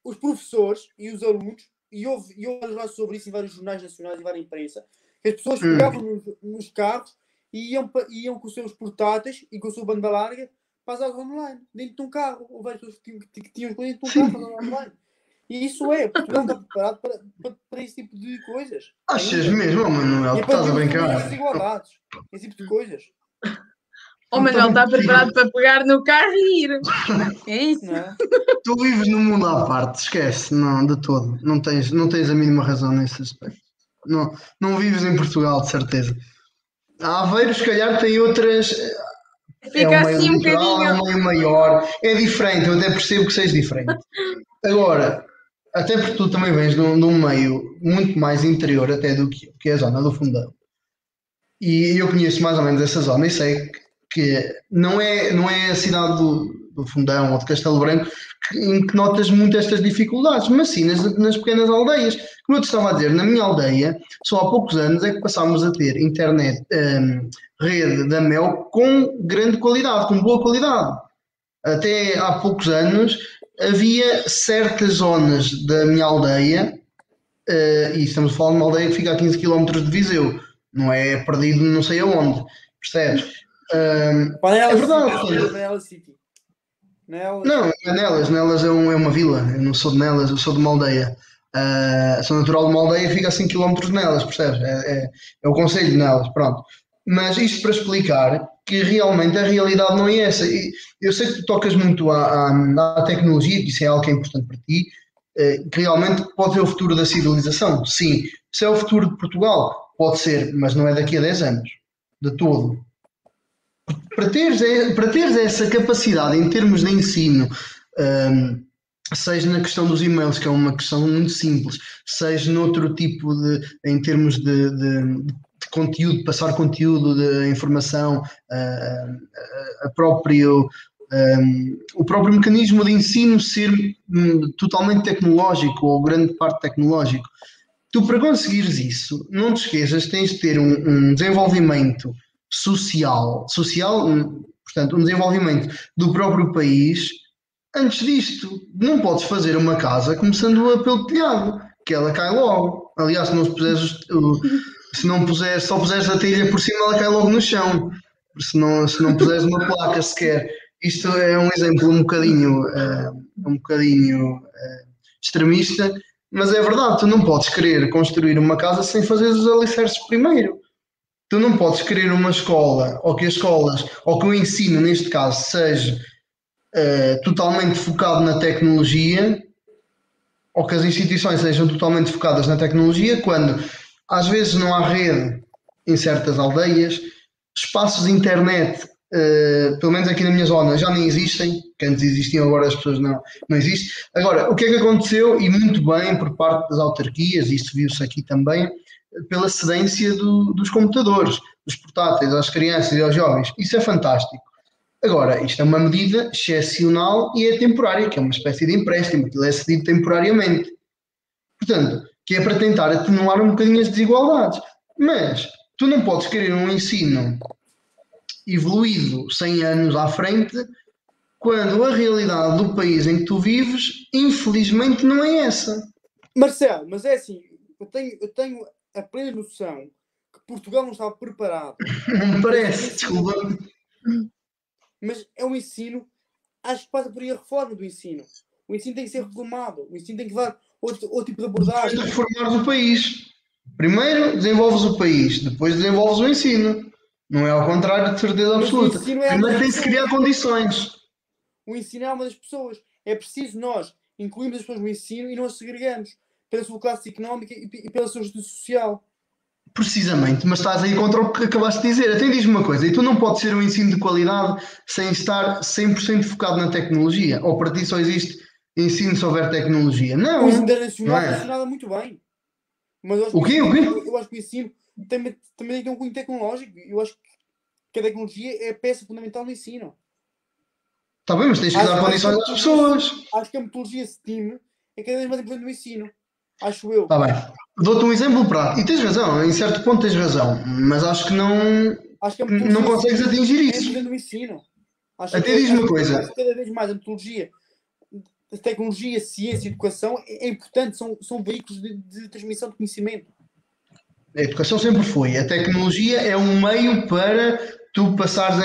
Os professores e os alunos, e houve lá sobre isso em vários jornais nacionais e várias imprensa, que as pessoas pegavam nos carros e iam com os seus portáteis e com a sua banda larga para as aulas online, dentro de um carro. Houve várias pessoas que tinham escolhido dentro de um carro para as aulas online. E isso Portugal está preparado para esse tipo de coisas. Achas mesmo, Manuel? Estás a brincar? Desigualdades, esse tipo de coisas. O Manuel está preparado para pegar no carro e ir. É isso. Não. Tu vives num mundo à parte, esquece, não, de todo. Não tens a mínima razão nesse aspecto. Não vives em Portugal, de certeza. A Aveiro, se calhar, tem outras. Fica assim um bocadinho. É um meio maior, é diferente, eu até percebo que seja diferente. Agora, até porque tu também vens de um meio muito mais interior até do que a zona do Fundão. E eu conheço mais ou menos essa zona e sei que não é a cidade do Fundão ou de Castelo Branco em que notas muito estas dificuldades, mas sim nas pequenas aldeias. Como eu te estava a dizer, na minha aldeia, só há poucos anos é que passámos a ter internet, rede da Mel com grande qualidade, com boa qualidade. Até há poucos anos havia certas zonas da minha aldeia, e estamos a falar de uma aldeia que fica a 15 km de Viseu, não é perdido não sei aonde, percebes? É verdade. City. Não, é Nelas é uma vila, eu não sou de Nelas, eu sou de uma aldeia. Sou natural de uma aldeia e fica a 5 km de Nelas, percebes? É o concelho de Nelas, pronto. Mas isto para explicar que realmente a realidade não é essa. E eu sei que tu tocas muito à tecnologia, que isso é algo que é importante para ti, que realmente pode ser o futuro da civilização. Sim, se é o futuro de Portugal, pode ser, mas não é daqui a 10 anos, de todo. Para teres essa capacidade em termos de ensino, seja na questão dos e-mails, que é uma questão muito simples, seja noutro tipo em termos de conteúdo, passar conteúdo de informação, o próprio mecanismo de ensino ser totalmente tecnológico, ou grande parte tecnológico. tu para conseguires isso, não te esqueças, tens de ter um desenvolvimento social, portanto, um desenvolvimento do próprio país antes disto. Não podes fazer uma casa começando pelo telhado, que ela cai logo. Aliás, se não puseres, só puseres a telha por cima, ela cai logo no chão. Se não puseres uma placa sequer. Isto é um exemplo um bocadinho extremista, mas é verdade, tu não podes querer construir uma casa sem fazer os alicerces primeiro. Tu não podes querer uma escola, ou que as escolas, ou que o ensino, neste caso, seja totalmente focado na tecnologia, ou que as instituições sejam totalmente focadas na tecnologia, quando às vezes não há rede em certas aldeias, espaços de internet, pelo menos aqui na minha zona, já nem existem, que antes existiam, agora as pessoas não existem. Agora, o que é que aconteceu, e muito bem por parte das autarquias, isto viu-se aqui também, pela cedência dos computadores, dos portáteis às crianças e aos jovens. Isso é fantástico. Agora, isto é uma medida excepcional e é temporária, que é uma espécie de empréstimo, que é cedido temporariamente. Portanto, que é para tentar atenuar um bocadinho as desigualdades. Mas tu não podes querer um ensino evoluído 100 anos à frente, quando a realidade do país em que tu vives, infelizmente, não é essa. Marcelo, mas é assim, eu tenho a plena noção que Portugal não estava preparado. Não me parece, desculpa. Mas é um ensino, acho que passa por aí a reforma do ensino. O ensino tem que ser reformado, o ensino tem que dar outro tipo de abordagem. Depois de reformares o país. Primeiro desenvolves o país, depois desenvolves o ensino. Não é ao contrário, de certeza absoluta. Primeiro tem-se criar condições. O ensino é uma das pessoas. É preciso nós incluirmos as pessoas no ensino e não as segregamos pela sua classe económica e pela sua justiça social. Precisamente, mas estás aí contra o que acabaste de dizer. Até diz-me uma coisa, e tu não podes ser um ensino de qualidade sem estar 100% focado na tecnologia? Ou para ti só existe ensino se houver tecnologia? Não. O ensino internacional não é? funciona muito bem. Mas eu acho O quê? eu acho que o ensino também tem que ter um cunho tecnológico. Eu acho que a tecnologia é a peça fundamental no ensino. Está bem, mas tens que dar condições às pessoas. Acho que a metodologia STEAM é cada vez mais importante no ensino. Acho eu. Está bem. Dou-te um exemplo prático. E tens razão, em certo ponto tens razão. Mas acho que não consegues atingir é isso. importante no ensino. Até diz-me uma coisa. Cada vez mais a metodologia, a tecnologia, a ciência e a educação é importante. São veículos de transmissão de conhecimento. A educação sempre foi. A tecnologia é um meio para tu passares,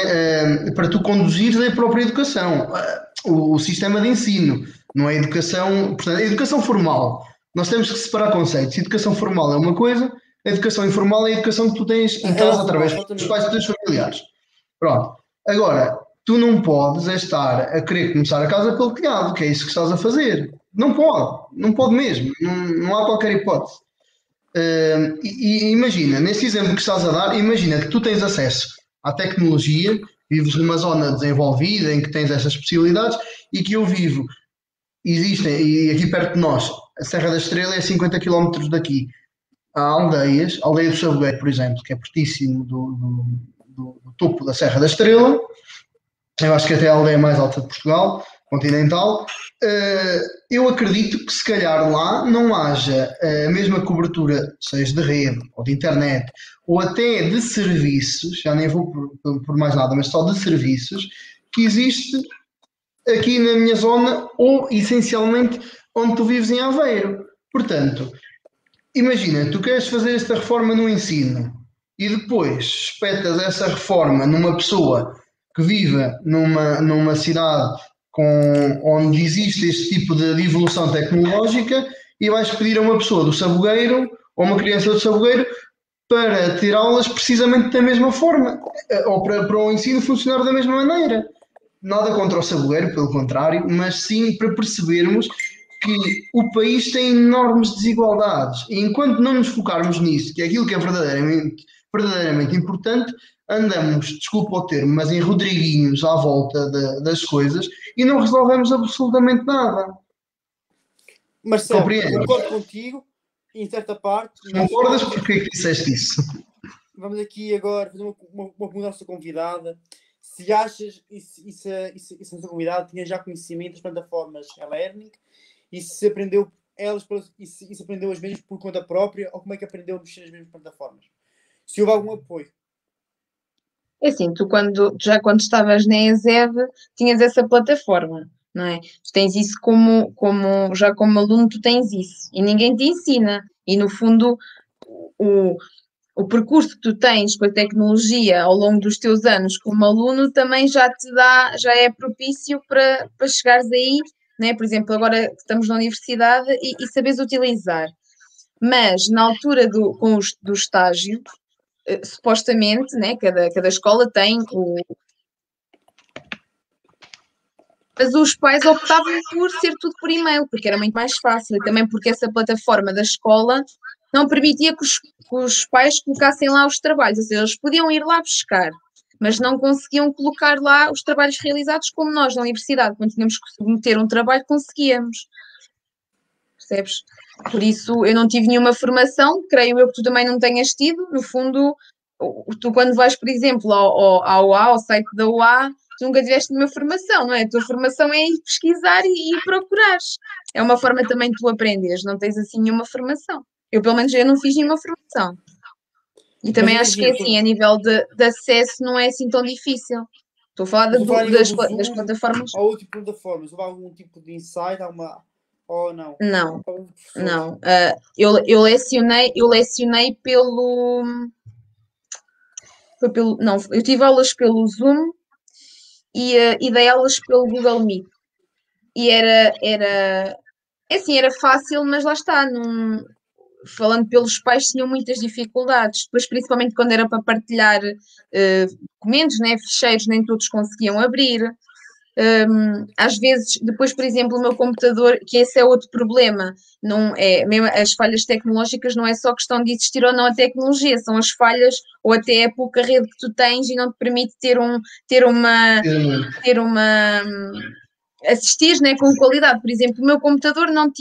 para tu conduzires a própria educação, o sistema de ensino, não é educação, portanto, a educação formal. Nós temos que separar conceitos. A educação formal é uma coisa, a educação informal é a educação que tu tens em casa através dos pais e dos familiares. Pronto. Agora, tu não podes estar a querer começar a casa pelo telhado, que é isso que estás a fazer. Não pode mesmo, não há qualquer hipótese. E imagina, nesse exemplo que estás a dar, imagina que tu tens acesso à tecnologia, vives numa zona desenvolvida em que tens essas possibilidades e que eu vivo, existem, e aqui perto de nós, a Serra da Estrela é a 50 km daqui. Há aldeias, a aldeia do Sabugueiro, por exemplo, que é pertíssimo do topo da Serra da Estrela, eu acho que até a aldeia mais alta de Portugal, continental. Eu acredito que se calhar lá não haja a mesma cobertura, seja de rede ou de internet, ou até de serviços, já nem vou por mais nada, mas só de serviços, que existe aqui na minha zona ou essencialmente onde tu vives em Aveiro. Portanto, imagina, tu queres fazer esta reforma no ensino e depois espetas essa reforma numa pessoa que viva numa cidade onde existe este tipo de evolução tecnológica e vais pedir a uma pessoa do Sabugueiro ou uma criança do Sabugueiro para ter aulas precisamente da mesma forma ou para o ensino funcionar da mesma maneira. Nada contra o Sabugueiro, pelo contrário, mas sim para percebermos que o país tem enormes desigualdades e enquanto não nos focarmos nisso, que é aquilo que é verdadeiramente importante, andamos, desculpa o termo, mas em Rodriguinhos à volta das coisas e não resolvemos absolutamente nada. Marcelo, concordo contigo, em certa parte. Concordas? Porque é que disseste isso? Vamos aqui agora fazer uma mudança convidada. Se achas e se a nossa convidada tinha já conhecimento das plataformas e-learning e se aprendeu isso aprendeu as mesmas por conta própria, ou como é que aprendeu a mexer nas mesmas plataformas? Se houve algum apoio. É assim, tu quando estavas na ESEV tinhas essa plataforma, não é? Tu tens isso já como aluno tu tens isso e ninguém te ensina e no fundo o percurso que tu tens com a tecnologia ao longo dos teus anos como aluno também já é propício para chegares aí, né? Por exemplo, agora estamos na universidade e saberes utilizar. Mas na altura do estágio, supostamente, né, cada escola tem Mas os pais optavam por ser tudo por e-mail, porque era muito mais fácil e também porque essa plataforma da escola não permitia que os pais colocassem lá os trabalhos, ou seja, eles podiam ir lá buscar, mas não conseguiam colocar lá os trabalhos realizados como nós na universidade, quando tínhamos que submeter um trabalho, conseguíamos. Percebes? Por isso, eu não tive nenhuma formação, creio eu que tu também não tenhas tido. No fundo, tu quando vais, por exemplo, ao site da UA, tu nunca tiveste nenhuma formação, não é? A tua formação é ir pesquisar e procurares. É uma forma também de tu aprenderes, não tens assim nenhuma formação. Eu, pelo menos, eu não fiz nenhuma formação. E também acho que, assim, a nível de acesso não é assim tão difícil. Estou a falar das plataformas. Ou outro tipo de plataformas, houve algum tipo de insight, ou não? Não. Eu lecionei não, eu tive aulas pelo Zoom e dei aulas pelo Google Meet. E era fácil, mas lá está, falando pelos pais, tinham muitas dificuldades. Depois, principalmente quando era para partilhar documentos, né, ficheiros, nem todos conseguiam abrir. Às vezes, depois, por exemplo, o meu computador, que esse é outro problema, não é, mesmo as falhas tecnológicas não é só questão de existir ou não a tecnologia, são as falhas ou até a pouca rede que tu tens e não te permite assistir, né, com qualidade. Por exemplo, o meu computador não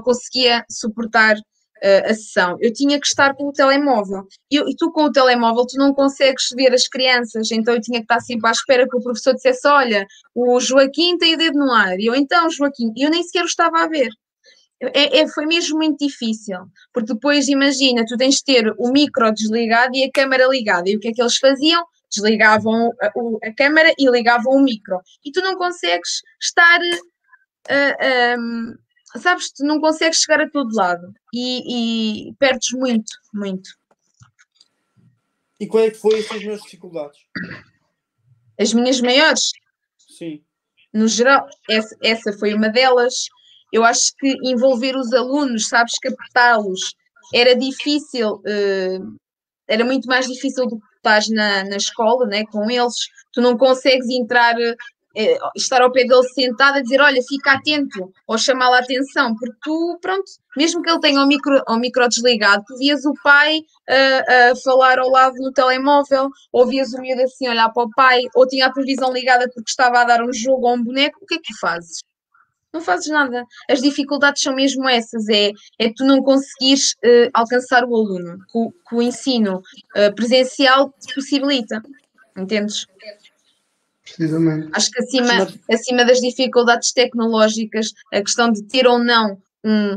conseguia suportar a sessão. Eu tinha que estar com o telemóvel. E tu com o telemóvel, tu não consegues ver as crianças, então eu tinha que estar sempre à espera que o professor dissesse, olha, o Joaquim tem o dedo no ar. E eu, então, Joaquim, eu nem sequer o estava a ver. Foi mesmo muito difícil, porque depois, imagina, tu tens de ter o micro desligado e a câmara ligada. E o que é que eles faziam? Desligavam a câmara e ligavam o micro. E tu não consegues estar... sabes, tu não consegues chegar a todo lado e perdes muito, muito. E qual é que foi as tuas maiores dificuldades? As minhas maiores? Sim. No geral, essa foi uma delas. Eu acho que envolver os alunos, sabes, captá-los, era difícil, era muito mais difícil do que estás na escola, né, com eles. Tu não consegues entrar... estar ao pé dele sentado a dizer, olha, fica atento, ou chamá-lo a atenção, porque tu, pronto, mesmo que ele tenha o micro desligado, tu vias o pai a falar ao lado no telemóvel, ou vias o miúdo assim olhar para o pai, ou tinha a televisão ligada porque estava a dar um jogo ou um boneco, o que é que tu fazes? Não fazes nada. As dificuldades são mesmo essas, é tu não conseguires alcançar o aluno, que o ensino presencial te possibilita, entendes? Precisamente. Acho que acima das dificuldades tecnológicas, a questão de ter ou não um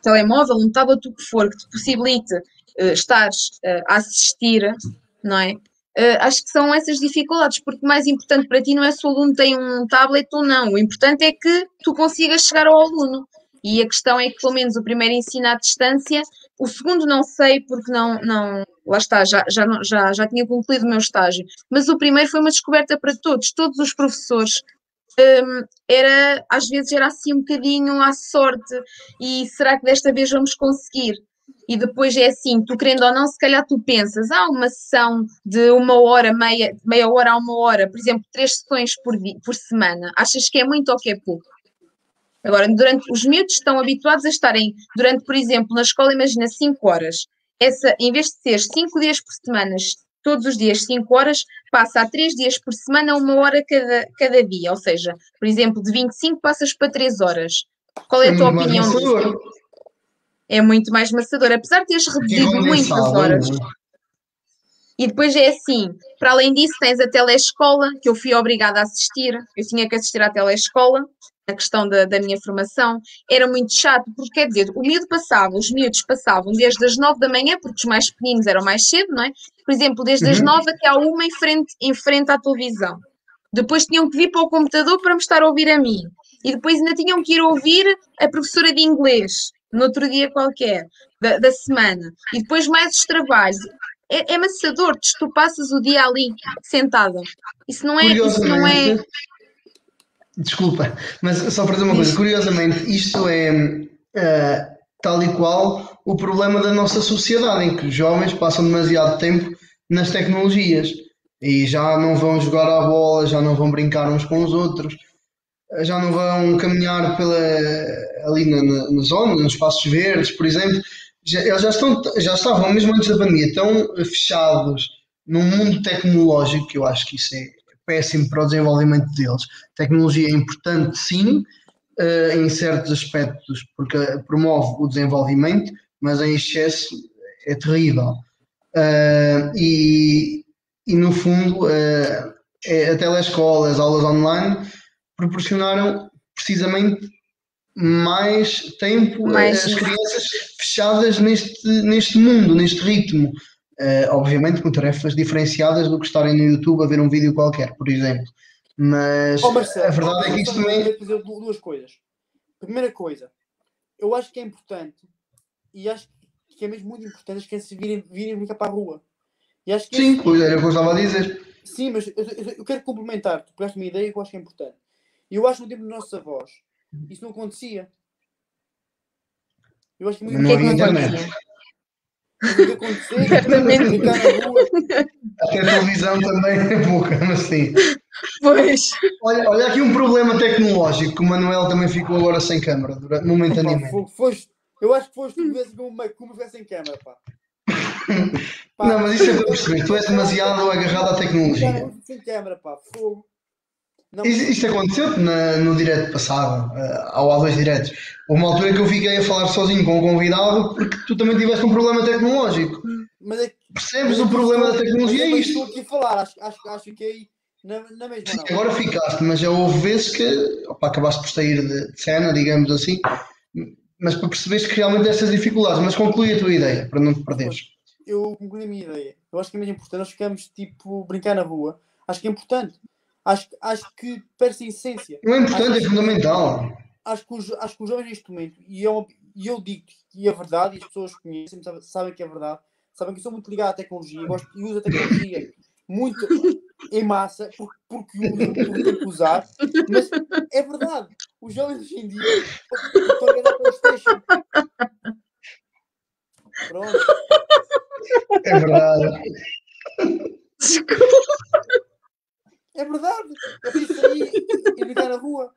telemóvel, um tablet, o que for, que te possibilite estares a assistir, não é? Acho que são essas dificuldades, porque o mais importante para ti não é se o aluno tem um tablet ou não, o importante é que tu consigas chegar ao aluno. E a questão é que, pelo menos, o primeiro ensino à distância, o segundo não sei, porque não lá está, já tinha concluído o meu estágio, mas o primeiro foi uma descoberta para todos os professores. Às vezes era assim um bocadinho à sorte, e será que desta vez vamos conseguir? E depois é assim, tu querendo ou não, se calhar tu pensas, uma sessão de uma hora, meia hora a uma hora, por exemplo, 3 sessões por semana, achas que é muito ou que é pouco? Agora, os miúdos estão habituados a estarem, por exemplo, na escola, imagina, 5 horas. Em vez de ser 5 dias por semana, todos os dias 5 horas, passa a 3 dias por semana, 1 hora cada dia. Ou seja, por exemplo, de 25 passas para 3 horas. Qual é a tua opinião disso? É muito mais maçador. Apesar de teres reduzido muito as horas. E depois é assim, para além disso tens a telescola, que eu fui obrigada a assistir, eu tinha que assistir à telescola, a questão da minha formação, era muito chato, porque quer dizer, os miúdos passavam desde as 9 da manhã, porque os mais pequeninos eram mais cedo, não é? Por exemplo, desde as 9 até à 1 em frente à televisão. Depois tinham que vir para o computador para me estar a ouvir a mim. E depois ainda tinham que ir ouvir a professora de inglês, no outro dia qualquer, da semana. E depois mais os trabalhos. É maçador, tu passas o dia ali, sentada. Isso não é. Curiosamente, desculpa, mas só para dizer uma coisa, curiosamente, isto é tal e qual o problema da nossa sociedade, em que os jovens passam demasiado tempo nas tecnologias e já não vão jogar à bola, já não vão brincar uns com os outros, já não vão caminhar ali na zona, nos espaços verdes, por exemplo. Eles já estavam, mesmo antes da pandemia, tão fechados num mundo tecnológico, que eu acho que isso é péssimo para o desenvolvimento deles. Tecnologia é importante, sim, em certos aspectos, porque promove o desenvolvimento, mas em excesso é terrível. E no fundo, a telescola, as aulas online, proporcionaram precisamente mais tempo às crianças fechadas neste mundo, neste ritmo. Obviamente com tarefas diferenciadas do que estarem no YouTube a ver um vídeo qualquer, por exemplo. Mas Marcelo, a verdade é que isto também... Eu dizer duas coisas. Primeira coisa, eu acho que é importante, e acho que é mesmo muito importante, as crianças virem brincar para a rua. E acho que sim, pois era o que eu estava a dizer. Sim, mas eu quero complementar, tu pegaste uma ideia que eu acho que é importante. E eu acho que no tempo dos nossos avós isso não acontecia. Eu acho que muito não havia internet. O que acontecer, brincar na rua. Até a televisão também é pouca, mas sim. Pois. Olha aqui um problema tecnológico, que o Manuel também ficou agora sem câmara, momentaneamente. Eu acho que foste tu vezes como ficar sem câmara, pá. Não, mas isso é para perceber, tu és demasiado agarrado à tecnologia. Sem câmara, pá, fogo. Isto aconteceu no direto passado, ou há 2 diretos. Houve uma altura que eu fiquei a falar sozinho com o convidado porque tu também tiveste um problema tecnológico. Percebes o problema da tecnologia? É isto. Estou aqui a falar, acho que aí na mesma. Sim, agora ficaste, mas já houve vezes que acabaste por sair de cena, digamos assim, mas para perceberes que realmente estas dificuldades. Mas conclui a tua ideia, para não te perderes. Eu concluí a minha ideia. Eu acho que é mesmo importante. Nós ficamos tipo brincar na rua. Acho que é importante. Acho que perde a essência. Não é importante, é fundamental. Acho que os jovens neste momento, e eu digo que é verdade, e as pessoas conhecem, sabem que é verdade, sabem que eu sou muito ligado à tecnologia, gosto e uso a tecnologia muito em massa, porque tenho que usar, mas é verdade, os jovens hoje em dia estão a ganhar PlayStation. Pronto. É verdade. Desculpa. É verdade. É preciso sair e brincar na rua.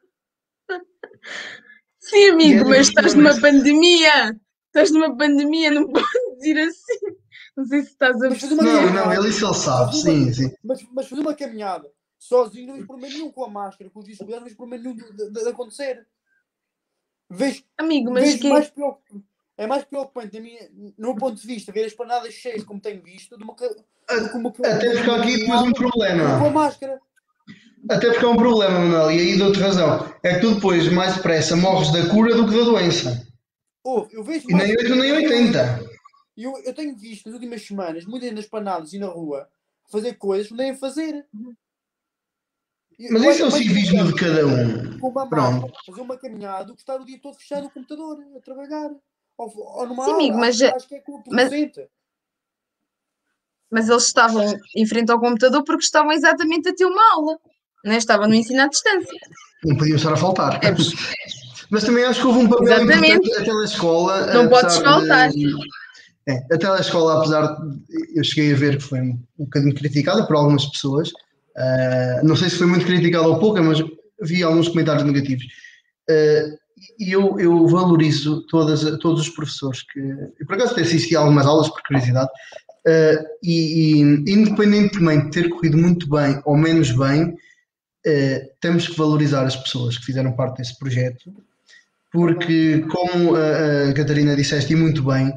Sim, amigo, mas estás numa pandemia. Estás numa pandemia, não podes dizer assim. Não sei se estás a perceber. Não, ele sabe, sim. Mas fazer uma caminhada sozinho, não vejo problema nenhum com a máscara, com os discos, não vejo problema nenhum de acontecer. Amigo, mas vejo é mais preocupante no meu ponto de vista, ver as planadas cheias como tenho visto, do que até porque há aqui depois um problema. Com a máscara. Até porque há um problema, Manuel, e aí dou-te razão. É que tu depois, mais depressa, morres da cura do que da doença. Eu vejo e nem 8 nem 80. Eu tenho visto nas últimas semanas, muitas nas planadas e na rua, fazer coisas que não devem fazer. Mas isso é o civismo de cada um. Com uma Pronto. máscara, fazer uma caminhada do que estar o dia todo fechado no computador, a trabalhar. Ou numa Sim, aula. amigo, mas, acho que é contraproducente. Mas eles estavam em frente ao computador porque estavam exatamente a ter uma aula. Não é? Estavam no ensino à distância. Não podiam estar a faltar. Mas também acho que houve um papel importante da telescola. Não podes faltar. A telescola, apesar de eu cheguei a ver que foi um bocadinho criticada por algumas pessoas, não sei se foi muito criticada ou pouca, mas vi alguns comentários negativos. E eu valorizo todos os professores que, eu por acaso até assisti a algumas aulas por curiosidade, e independentemente de ter corrido muito bem ou menos bem, temos que valorizar as pessoas que fizeram parte desse projeto, porque como a Catarina disseste e muito bem,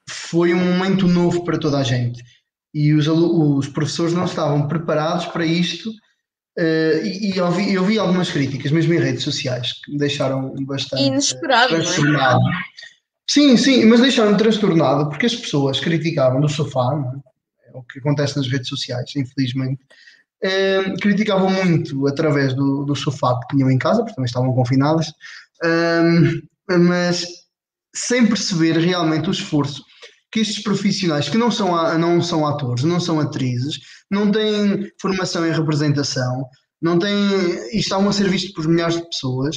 foi um momento novo para toda a gente e os professores não estavam preparados para isto. Eu vi algumas críticas, mesmo em redes sociais, que me deixaram bastante Inesperado, não é? transtornado. Sim, mas deixaram-me transtornado porque as pessoas criticavam do sofá, não é? É o que acontece nas redes sociais, infelizmente. Criticavam muito através do sofá que tinham em casa, porque também estavam confinadas, mas sem perceber realmente o esforço que estes profissionais, que não são atores, não são atrizes, não têm formação em representação, não têm, e estavam a ser vistos por milhares de pessoas,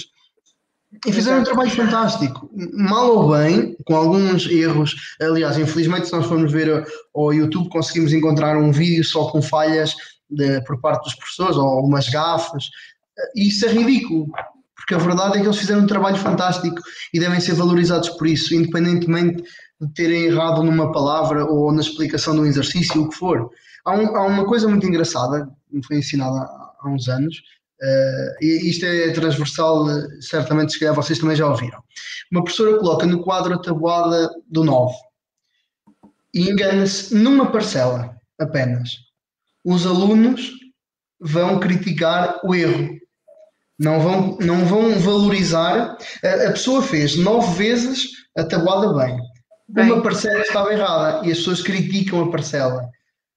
e fizeram um trabalho fantástico, mal ou bem, com alguns erros. Aliás, infelizmente, se nós formos ver ao YouTube, conseguimos encontrar um vídeo só com falhas por parte dos professores, ou algumas gafas, e isso é ridículo, porque a verdade é que eles fizeram um trabalho fantástico e devem ser valorizados por isso, independentemente de terem errado numa palavra ou na explicação de um exercício, o que for. Há uma coisa muito engraçada, que me foi ensinada há uns anos, e isto é transversal, certamente, se calhar vocês também já ouviram. Uma professora coloca no quadro a tabuada do 9 e engana-se numa parcela apenas. Os alunos vão criticar o erro, não vão valorizar. A pessoa fez 9 vezes a tabuada bem. Uma parcela estava errada e as pessoas criticam a parcela,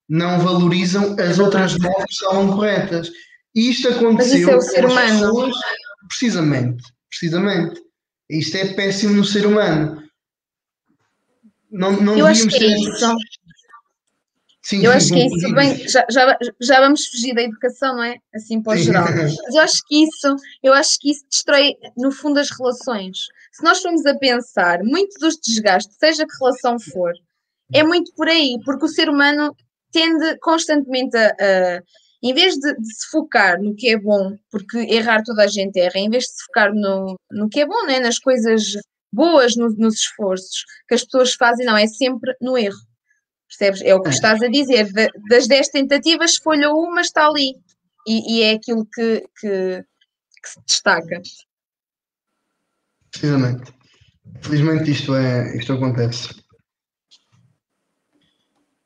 não valorizam as outras 9 que estavam corretas. E isto aconteceu. Mas isso é o ser humano. Pessoas, precisamente. Isto é péssimo no ser humano. Não eu acho que ser... é isso. Sim, eu acho que é isso. Bem, já vamos fugir da educação, não é? Assim para o geral. Mas eu acho que isso destrói, no fundo, as relações. Se nós formos a pensar, muito dos desgastes, seja que relação for, é muito por aí, porque o ser humano tende constantemente em vez de se focar no que é bom, porque errar toda a gente erra, em vez de se focar no que é bom, né? Nas coisas boas, nos esforços que as pessoas fazem, não, é sempre no erro. Percebes? É o que estás a dizer. Das 10 tentativas, falhou uma, está ali. E é aquilo que se destaca. Precisamente. Felizmente isto acontece.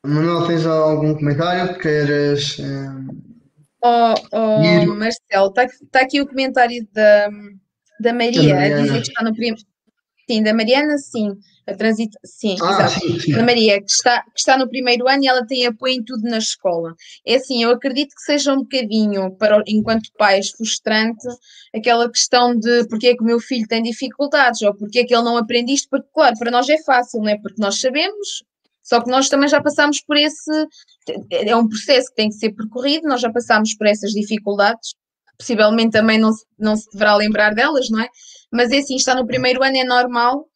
Manuel, tens algum comentário que queiras? Marcelo, está aqui o comentário da Maria a dizer que está no primeiro. Sim, da Mariana, sim. Sim, exato. Sim. Da Maria, que está no primeiro ano e ela tem apoio em tudo na escola. É assim, eu acredito que seja um bocadinho, enquanto pais, frustrante, aquela questão de porque é que o meu filho tem dificuldades, ou porque é que ele não aprende isto, porque, claro, para nós é fácil, não é? Porque nós sabemos, só que nós também já passámos por é um processo que tem que ser percorrido, nós já passámos por essas dificuldades, possivelmente também não se deverá lembrar delas, não é? Mas é assim, está no primeiro ano é normal,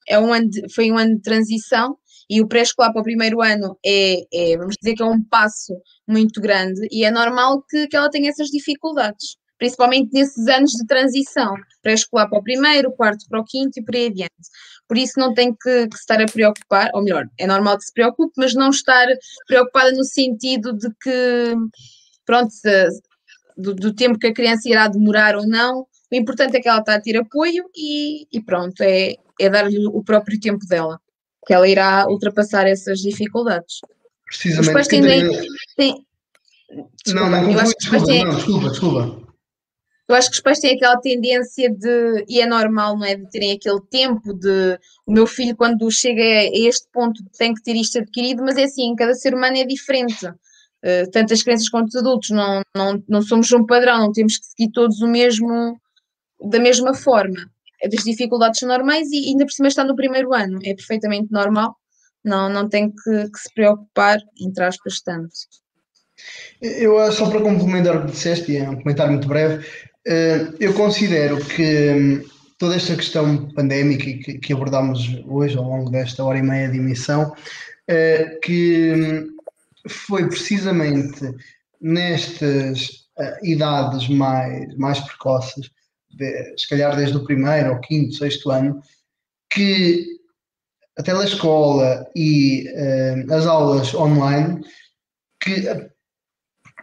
foi um ano de transição e o pré-escolar para o primeiro ano vamos dizer que é um passo muito grande e é normal que ela tenha essas dificuldades, principalmente nesses anos de transição, pré-escolar para o primeiro, quarto para o quinto e por aí adiante. Por isso não tem que se estar a preocupar, ou melhor, é normal que se preocupe, mas não estar preocupada no sentido de que, pronto, do tempo que a criança irá demorar ou não. O importante é que ela está a ter apoio e pronto, é dar-lhe o próprio tempo dela, que ela irá ultrapassar essas dificuldades. Precisamente. Os pais têm. Desculpa. Eu acho que os pais têm aquela tendência e é normal, não é? De terem aquele tempo o meu filho, quando chega a este ponto, tem que ter isto adquirido, mas é assim, cada ser humano é diferente. Tanto as crianças quanto os adultos, não somos um padrão, não temos que seguir todos da mesma forma. As dificuldades são normais e ainda por cima está no primeiro ano, é perfeitamente normal, não tem que se preocupar, entre aspas, tanto. Eu, só para complementar o que disseste, e é um comentário muito breve, eu considero que toda esta questão pandémica que abordámos hoje ao longo desta hora e meia de emissão, que foi precisamente nestas idades mais precoces, se calhar desde o primeiro ou quinto, sexto ano, que a telescola e as aulas online, que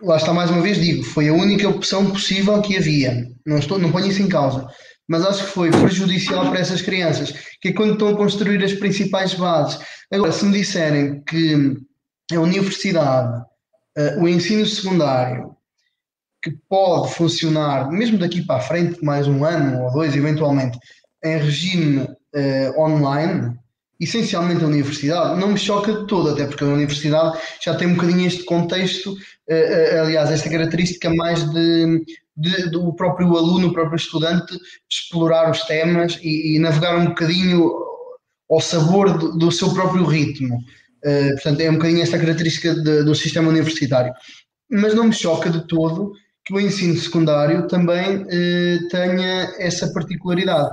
lá está, mais uma vez digo, foi a única opção possível que havia, não ponho isso em causa, mas acho que foi prejudicial para essas crianças, que é quando estão a construir as principais bases. Agora, se me disserem que a universidade, o ensino secundário, que pode funcionar, mesmo daqui para a frente, mais um ano ou dois, eventualmente, em regime online, essencialmente a universidade, não me choca de todo, até porque a universidade já tem um bocadinho este contexto, aliás, esta característica mais do próprio aluno, o próprio estudante, explorar os temas e navegar um bocadinho ao sabor do seu próprio ritmo. Portanto, é um bocadinho esta característica do sistema universitário. Mas não me choca de todo que o ensino secundário também tenha essa particularidade.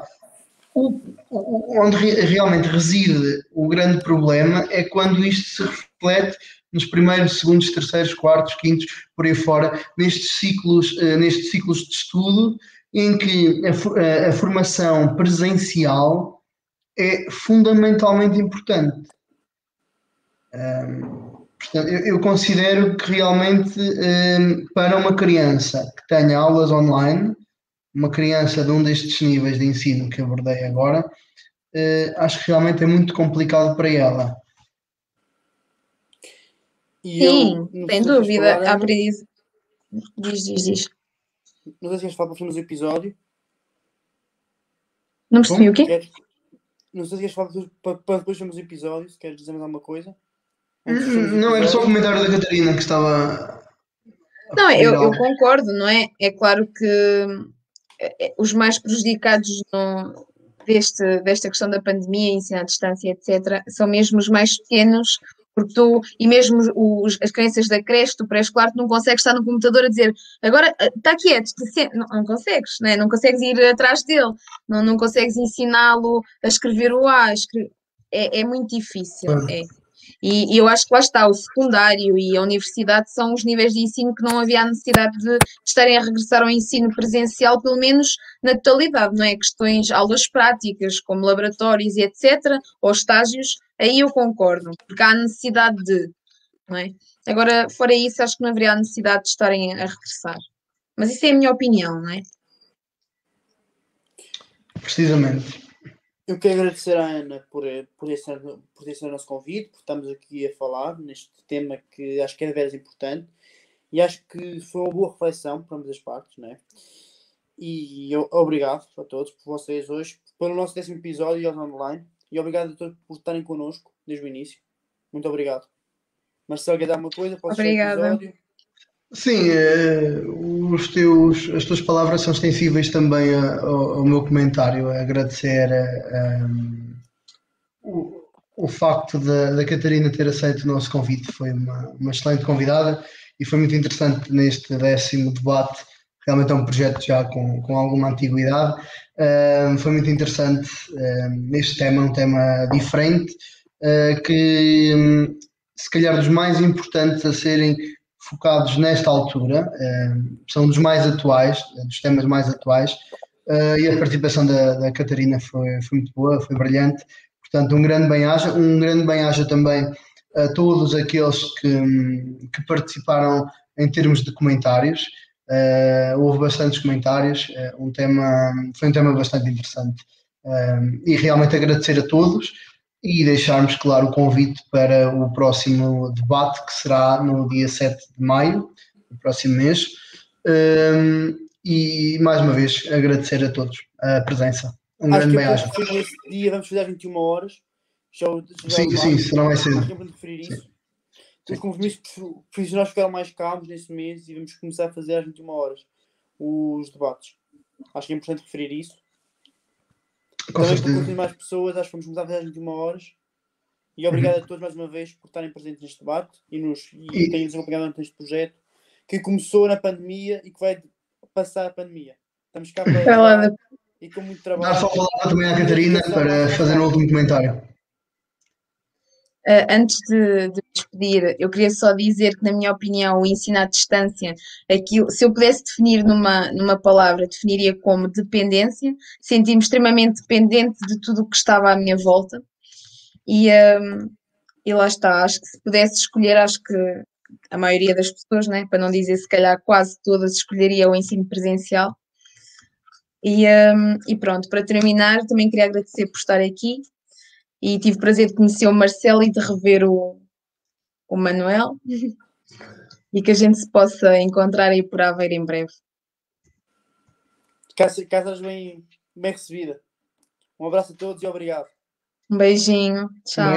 Onde realmente reside o grande problema é quando isto se reflete nos primeiros, segundos, terceiros, quartos, quintos, por aí fora, nestes ciclos de estudo em que a formação presencial é fundamentalmente importante. Portanto, eu considero que realmente para uma criança que tenha aulas online, uma criança de um destes níveis de ensino que abordei agora, acho que realmente é muito complicado para ela. E Sim, eu, sem dúvida. Diz. Não sei se queres falar para fazermos o episódio. Não percebi o quê? Não sei se queres falar para depois fazermos o episódio, se queres dizer mais alguma coisa. Não, era só o comentário da Catarina que estava. Não, eu concordo, não é? É claro que os mais prejudicados desta questão da pandemia, ensino à distância, etc., são mesmo os mais pequenos, porque e mesmo as crianças da creche, do pré-escolar, tu não consegues estar no computador a dizer agora está quieto, não consegues, não é? Não consegues ir atrás dele, não consegues ensiná-lo a escrever o A, é muito difícil, é. E eu acho que lá está, o secundário e a universidade são os níveis de ensino que não havia a necessidade de estarem a regressar ao ensino presencial, pelo menos na totalidade, não é? Questões, aulas práticas, como laboratórios e etc., ou estágios, aí eu concordo, porque há necessidade de, não é? Agora, fora isso, acho que não haveria a necessidade de estarem a regressar. Mas isso é a minha opinião, não é? Precisamente. Eu quero agradecer à Ana por esse nosso convite, por estarmos aqui a falar neste tema que acho que é de veras importante e acho que foi uma boa reflexão para ambas as partes, não é? E obrigado a todos por vocês hoje, pelo nosso 10º episódio e aos online, e obrigado a todos por estarem connosco desde o início. Muito obrigado. Marcelo, quer dar uma coisa para o episódio? Sim, as tuas palavras são extensíveis também ao meu comentário. Agradecer o facto da Catarina ter aceito o nosso convite. Foi uma excelente convidada e foi muito interessante neste 10º debate. Realmente é um projeto já com alguma antiguidade. Foi muito interessante este tema, um tema diferente, que se calhar dos mais importantes a serem focados nesta altura, são dos mais atuais, dos temas mais atuais, e a participação da Catarina foi muito boa, foi brilhante. Portanto, um grande bem-aja também a todos aqueles que participaram em termos de comentários. Houve bastantes comentários, foi um tema bastante interessante. E realmente agradecer a todos e deixarmos, claro, o convite para o próximo debate, que será no dia 7 de maio, no próximo mês. E, mais uma vez, agradecer a todos a presença. Grande bem-aja. Acho que nesse dia vamos fazer às 21 horas. Sim, será mais cedo. Acho que é importante referir isso. Os compromissos profissionais ficaram mais calmos nesse mês e vamos começar a fazer às 21 horas os debates. Acho que é importante referir isso. Também para conseguir mais pessoas, acho que vamos começar a fazer às 21 horas. E obrigado a todos mais uma vez por estarem presentes neste debate e terem-nos acompanhado neste projeto que começou na pandemia e que vai passar a pandemia. Estamos cá para ajudar e com muito trabalho. Dar só a palavra também à Catarina para fazer um último comentário. Antes de me despedir, eu queria só dizer que, na minha opinião, o ensino à distância, se eu pudesse definir numa palavra, definiria como dependência. Senti-me extremamente dependente de tudo o que estava à minha volta. E lá está, acho que se pudesse escolher, acho que a maioria das pessoas, né, para não dizer se calhar quase todas, escolheria o ensino presencial. E pronto, para terminar, também queria agradecer por estar aqui. E tive o prazer de conhecer o Marcelo e de rever o Manuel, e que a gente se possa encontrar aí por Aveiro em breve. Casas bem recebida. Um abraço a todos e obrigado. Um beijinho, tchau.